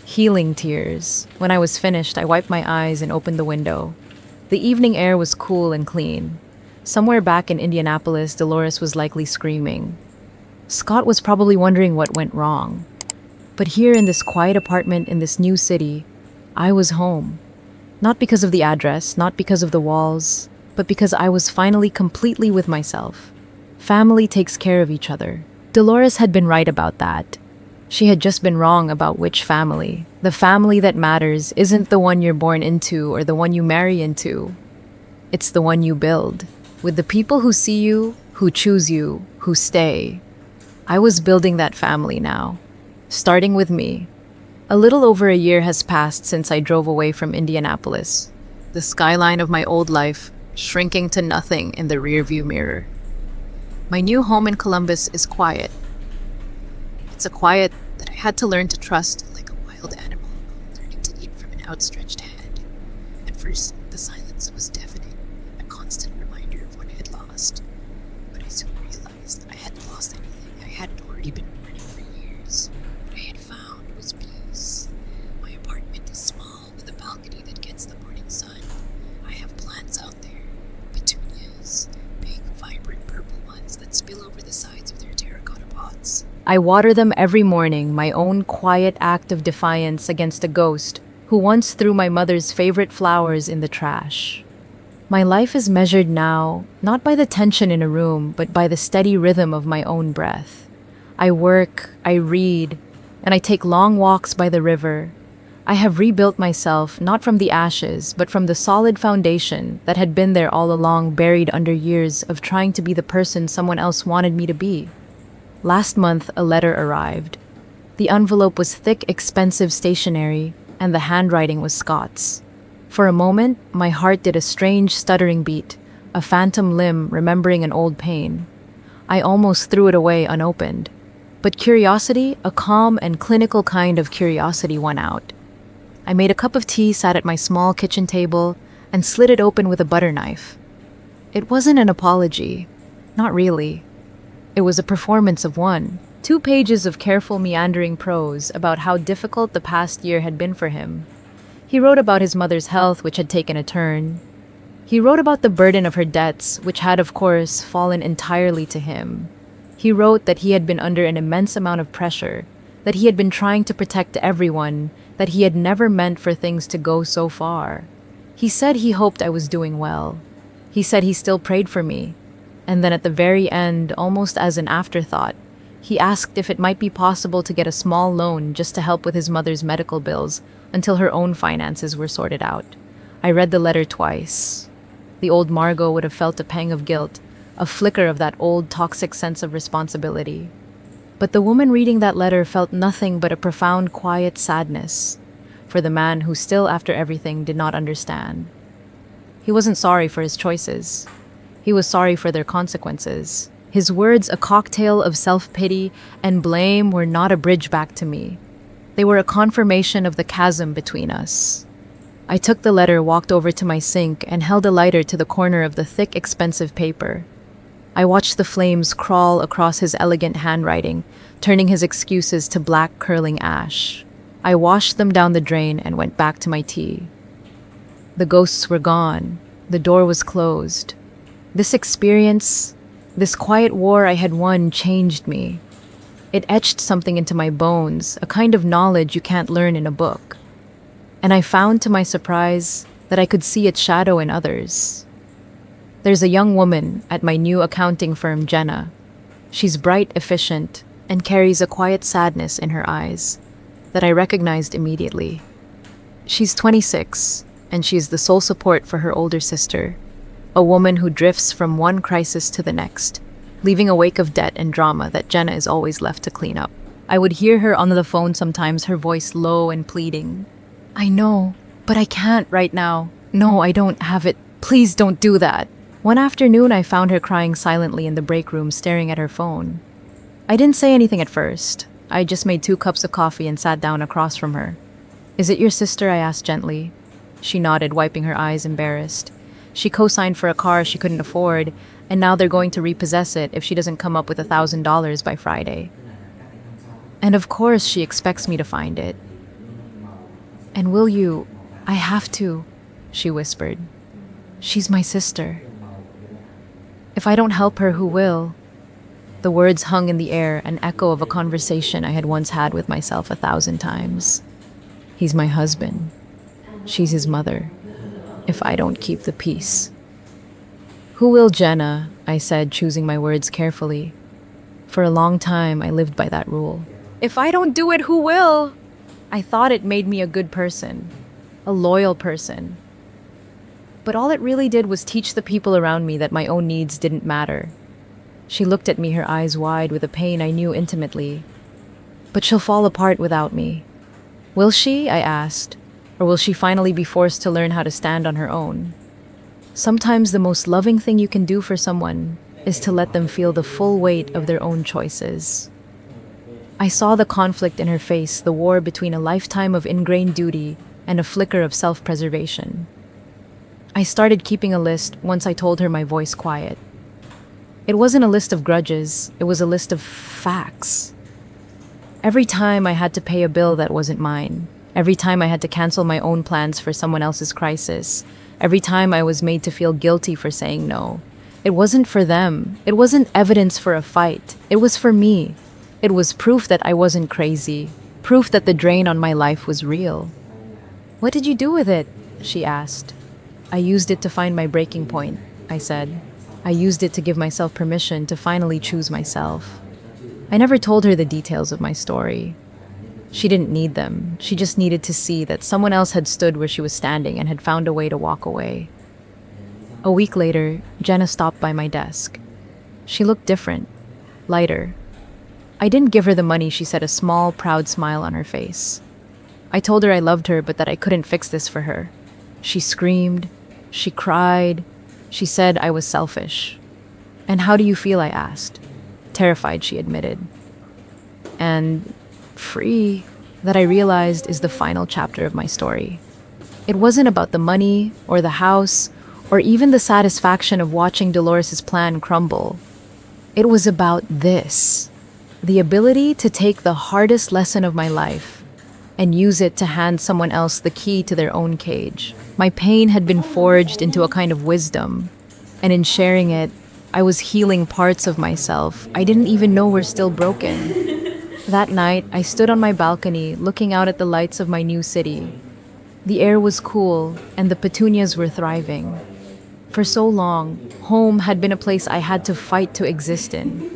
Healing tears. When I was finished, I wiped my eyes and opened the window. The evening air was cool and clean. Somewhere back in Indianapolis, Dolores was likely screaming. Scott was probably wondering what went wrong. But here in this quiet apartment in this new city, I was home. Not because of the address, not because of the walls, but because I was finally completely with myself. Family takes care of each other. Dolores had been right about that. She had just been wrong about which family. The family that matters isn't the one you're born into or the one you marry into. It's the one you build, with the people who see you, who choose you, who stay. I was building that family now, starting with me. A little over a year has passed since I drove away from Indianapolis, the skyline of my old life shrinking to nothing in the rearview mirror. My new home in Columbus is quiet. It's a quiet that I had to learn to trust like a wild animal, learning to eat from an outstretched hand. At first, the silence was deafening, a constant reminder of what I had lost. But I soon realized I hadn't lost anything. I hadn't already been mourning for years. What I had found was peace. My apartment is small, with a balcony that gets the morning sun. I have plants out there, petunias, big, vibrant purple ones that spill over the sides of their terracotta pots. I water them every morning, my own quiet act of defiance against a ghost who once threw my mother's favorite flowers in the trash. My life is measured now, not by the tension in a room, but by the steady rhythm of my own breath. I work, I read, and I take long walks by the river. I have rebuilt myself not from the ashes, but from the solid foundation that had been there all along, buried under years of trying to be the person someone else wanted me to be. Last month, a letter arrived. The envelope was thick, expensive stationery, and the handwriting was Scott's. For a moment, my heart did a strange, stuttering beat, a phantom limb remembering an old pain. I almost threw it away unopened. But curiosity, a calm and clinical kind of curiosity, won out. I made a cup of tea, sat at my small kitchen table, and slit it open with a butter knife. It wasn't an apology. Not really. It was a performance of one. 2 pages of careful, meandering prose about how difficult the past year had been for him. He wrote about his mother's health, which had taken a turn. He wrote about the burden of her debts, which had, of course, fallen entirely to him. He wrote that he had been under an immense amount of pressure, that he had been trying to protect everyone, that he had never meant for things to go so far. He said he hoped I was doing well. He said he still prayed for me. And then at the very end, almost as an afterthought, he asked if it might be possible to get a small loan just to help with his mother's medical bills until her own finances were sorted out. I read the letter twice. The old Margot would have felt a pang of guilt, a flicker of that old toxic sense of responsibility. But the woman reading that letter felt nothing but a profound, quiet sadness for the man who still, after everything, did not understand. He wasn't sorry for his choices. He was sorry for their consequences. His words, a cocktail of self-pity and blame, were not a bridge back to me. They were a confirmation of the chasm between us. I took the letter, walked over to my sink, and held a lighter to the corner of the thick, expensive paper. I watched the flames crawl across his elegant handwriting, turning his excuses to black, curling ash. I washed them down the drain and went back to my tea. The ghosts were gone. The door was closed. This experience, this quiet war I had won, changed me. It etched something into my bones, a kind of knowledge you can't learn in a book. And I found, to my surprise, that I could see its shadow in others. There's a young woman at my new accounting firm, Jenna. She's bright, efficient, and carries a quiet sadness in her eyes that I recognized immediately. She's 26, and she's the sole support for her older sister, a woman who drifts from one crisis to the next, leaving a wake of debt and drama that Jenna is always left to clean up. I would hear her on the phone sometimes, her voice low and pleading. "I know, but I can't right now. No, I don't have it. Please don't do that." One afternoon, I found her crying silently in the break room, staring at her phone. I didn't say anything at first. I just made 2 cups of coffee and sat down across from her. "Is it your sister?" I asked gently. She nodded, wiping her eyes, embarrassed. She co-signed for a car she couldn't afford, and now they're going to repossess it if she doesn't come up with $1,000 by Friday. And of course she expects me to find it. "And will you?" "I have to," she whispered. "She's my sister. If I don't help her, who will?" The words hung in the air, an echo of a conversation I had once had with myself 1,000 times. He's my husband. She's his mother. If I don't keep the peace. "Who will, Jenna?" I said, choosing my words carefully. For a long time, I lived by that rule. If I don't do it, who will? I thought it made me a good person, a loyal person. But all it really did was teach the people around me that my own needs didn't matter. She looked at me, her eyes wide with a pain I knew intimately. "But she'll fall apart without me." "Will she?" I asked. "Or will she finally be forced to learn how to stand on her own?" Sometimes the most loving thing you can do for someone is to let them feel the full weight of their own choices. I saw the conflict in her face, the war between a lifetime of ingrained duty and a flicker of self-preservation. I started keeping a list once I told her, my voice quiet. It wasn't a list of grudges, it was a list of facts. Every time I had to pay a bill that wasn't mine, every time I had to cancel my own plans for someone else's crisis, every time I was made to feel guilty for saying no, it wasn't for them. It wasn't evidence for a fight. It was for me. It was proof that I wasn't crazy, proof that the drain on my life was real. "What did you do with it?" she asked. "I used it to find my breaking point," I said. I used it to give myself permission to finally choose myself. I never told her the details of my story. She didn't need them. She just needed to see that someone else had stood where she was standing and had found a way to walk away. A week later, Jenna stopped by my desk. She looked different, lighter. I didn't give her the money, she said, a small, proud smile on her face. I told her I loved her, but that I couldn't fix this for her. She screamed. She cried. She said I was selfish. "And how do you feel?" I asked. Terrified, she admitted. And free, that I realized is the final chapter of my story. It wasn't about the money or the house or even the satisfaction of watching Dolores's plan crumble. It was about this, the ability to take the hardest lesson of my life and use it to hand someone else the key to their own cage. My pain had been forged into a kind of wisdom, and in sharing it, I was healing parts of myself I didn't even know were still broken. That night, I stood on my balcony looking out at the lights of my new city. The air was cool, and the petunias were thriving. For so long, home had been a place I had to fight to exist in.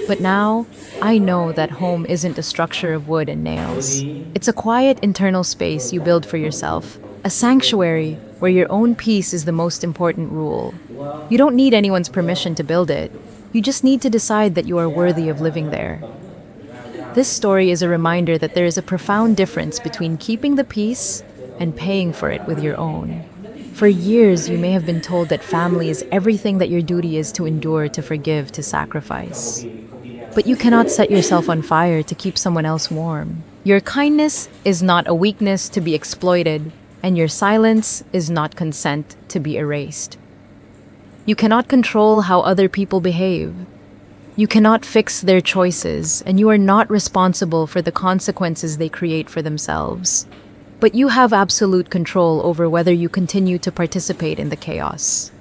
But now, I know that home isn't a structure of wood and nails. It's a quiet internal space you build for yourself, a sanctuary where your own peace is the most important rule. You don't need anyone's permission to build it. You just need to decide that you are worthy of living there. This story is a reminder that there is a profound difference between keeping the peace and paying for it with your own. For years, you may have been told that family is everything that your duty is to endure, to forgive, to sacrifice. But you cannot set yourself on fire to keep someone else warm. Your kindness is not a weakness to be exploited, and your silence is not consent to be erased. You cannot control how other people behave. You cannot fix their choices, and you are not responsible for the consequences they create for themselves. But you have absolute control over whether you continue to participate in the chaos.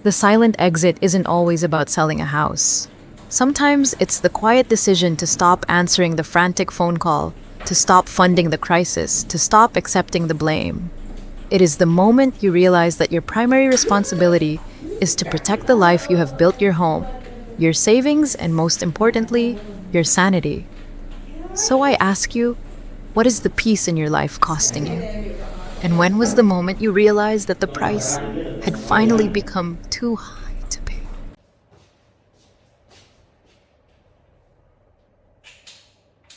The silent exit isn't always about selling a house. Sometimes it's the quiet decision to stop answering the frantic phone call, to stop funding the crisis, to stop accepting the blame. It is the moment you realize that your primary responsibility is to protect the life you have built, your home, your savings, and most importantly, your sanity. So I ask you, what is the peace in your life costing you? And when was the moment you realized that the price had finally become too high?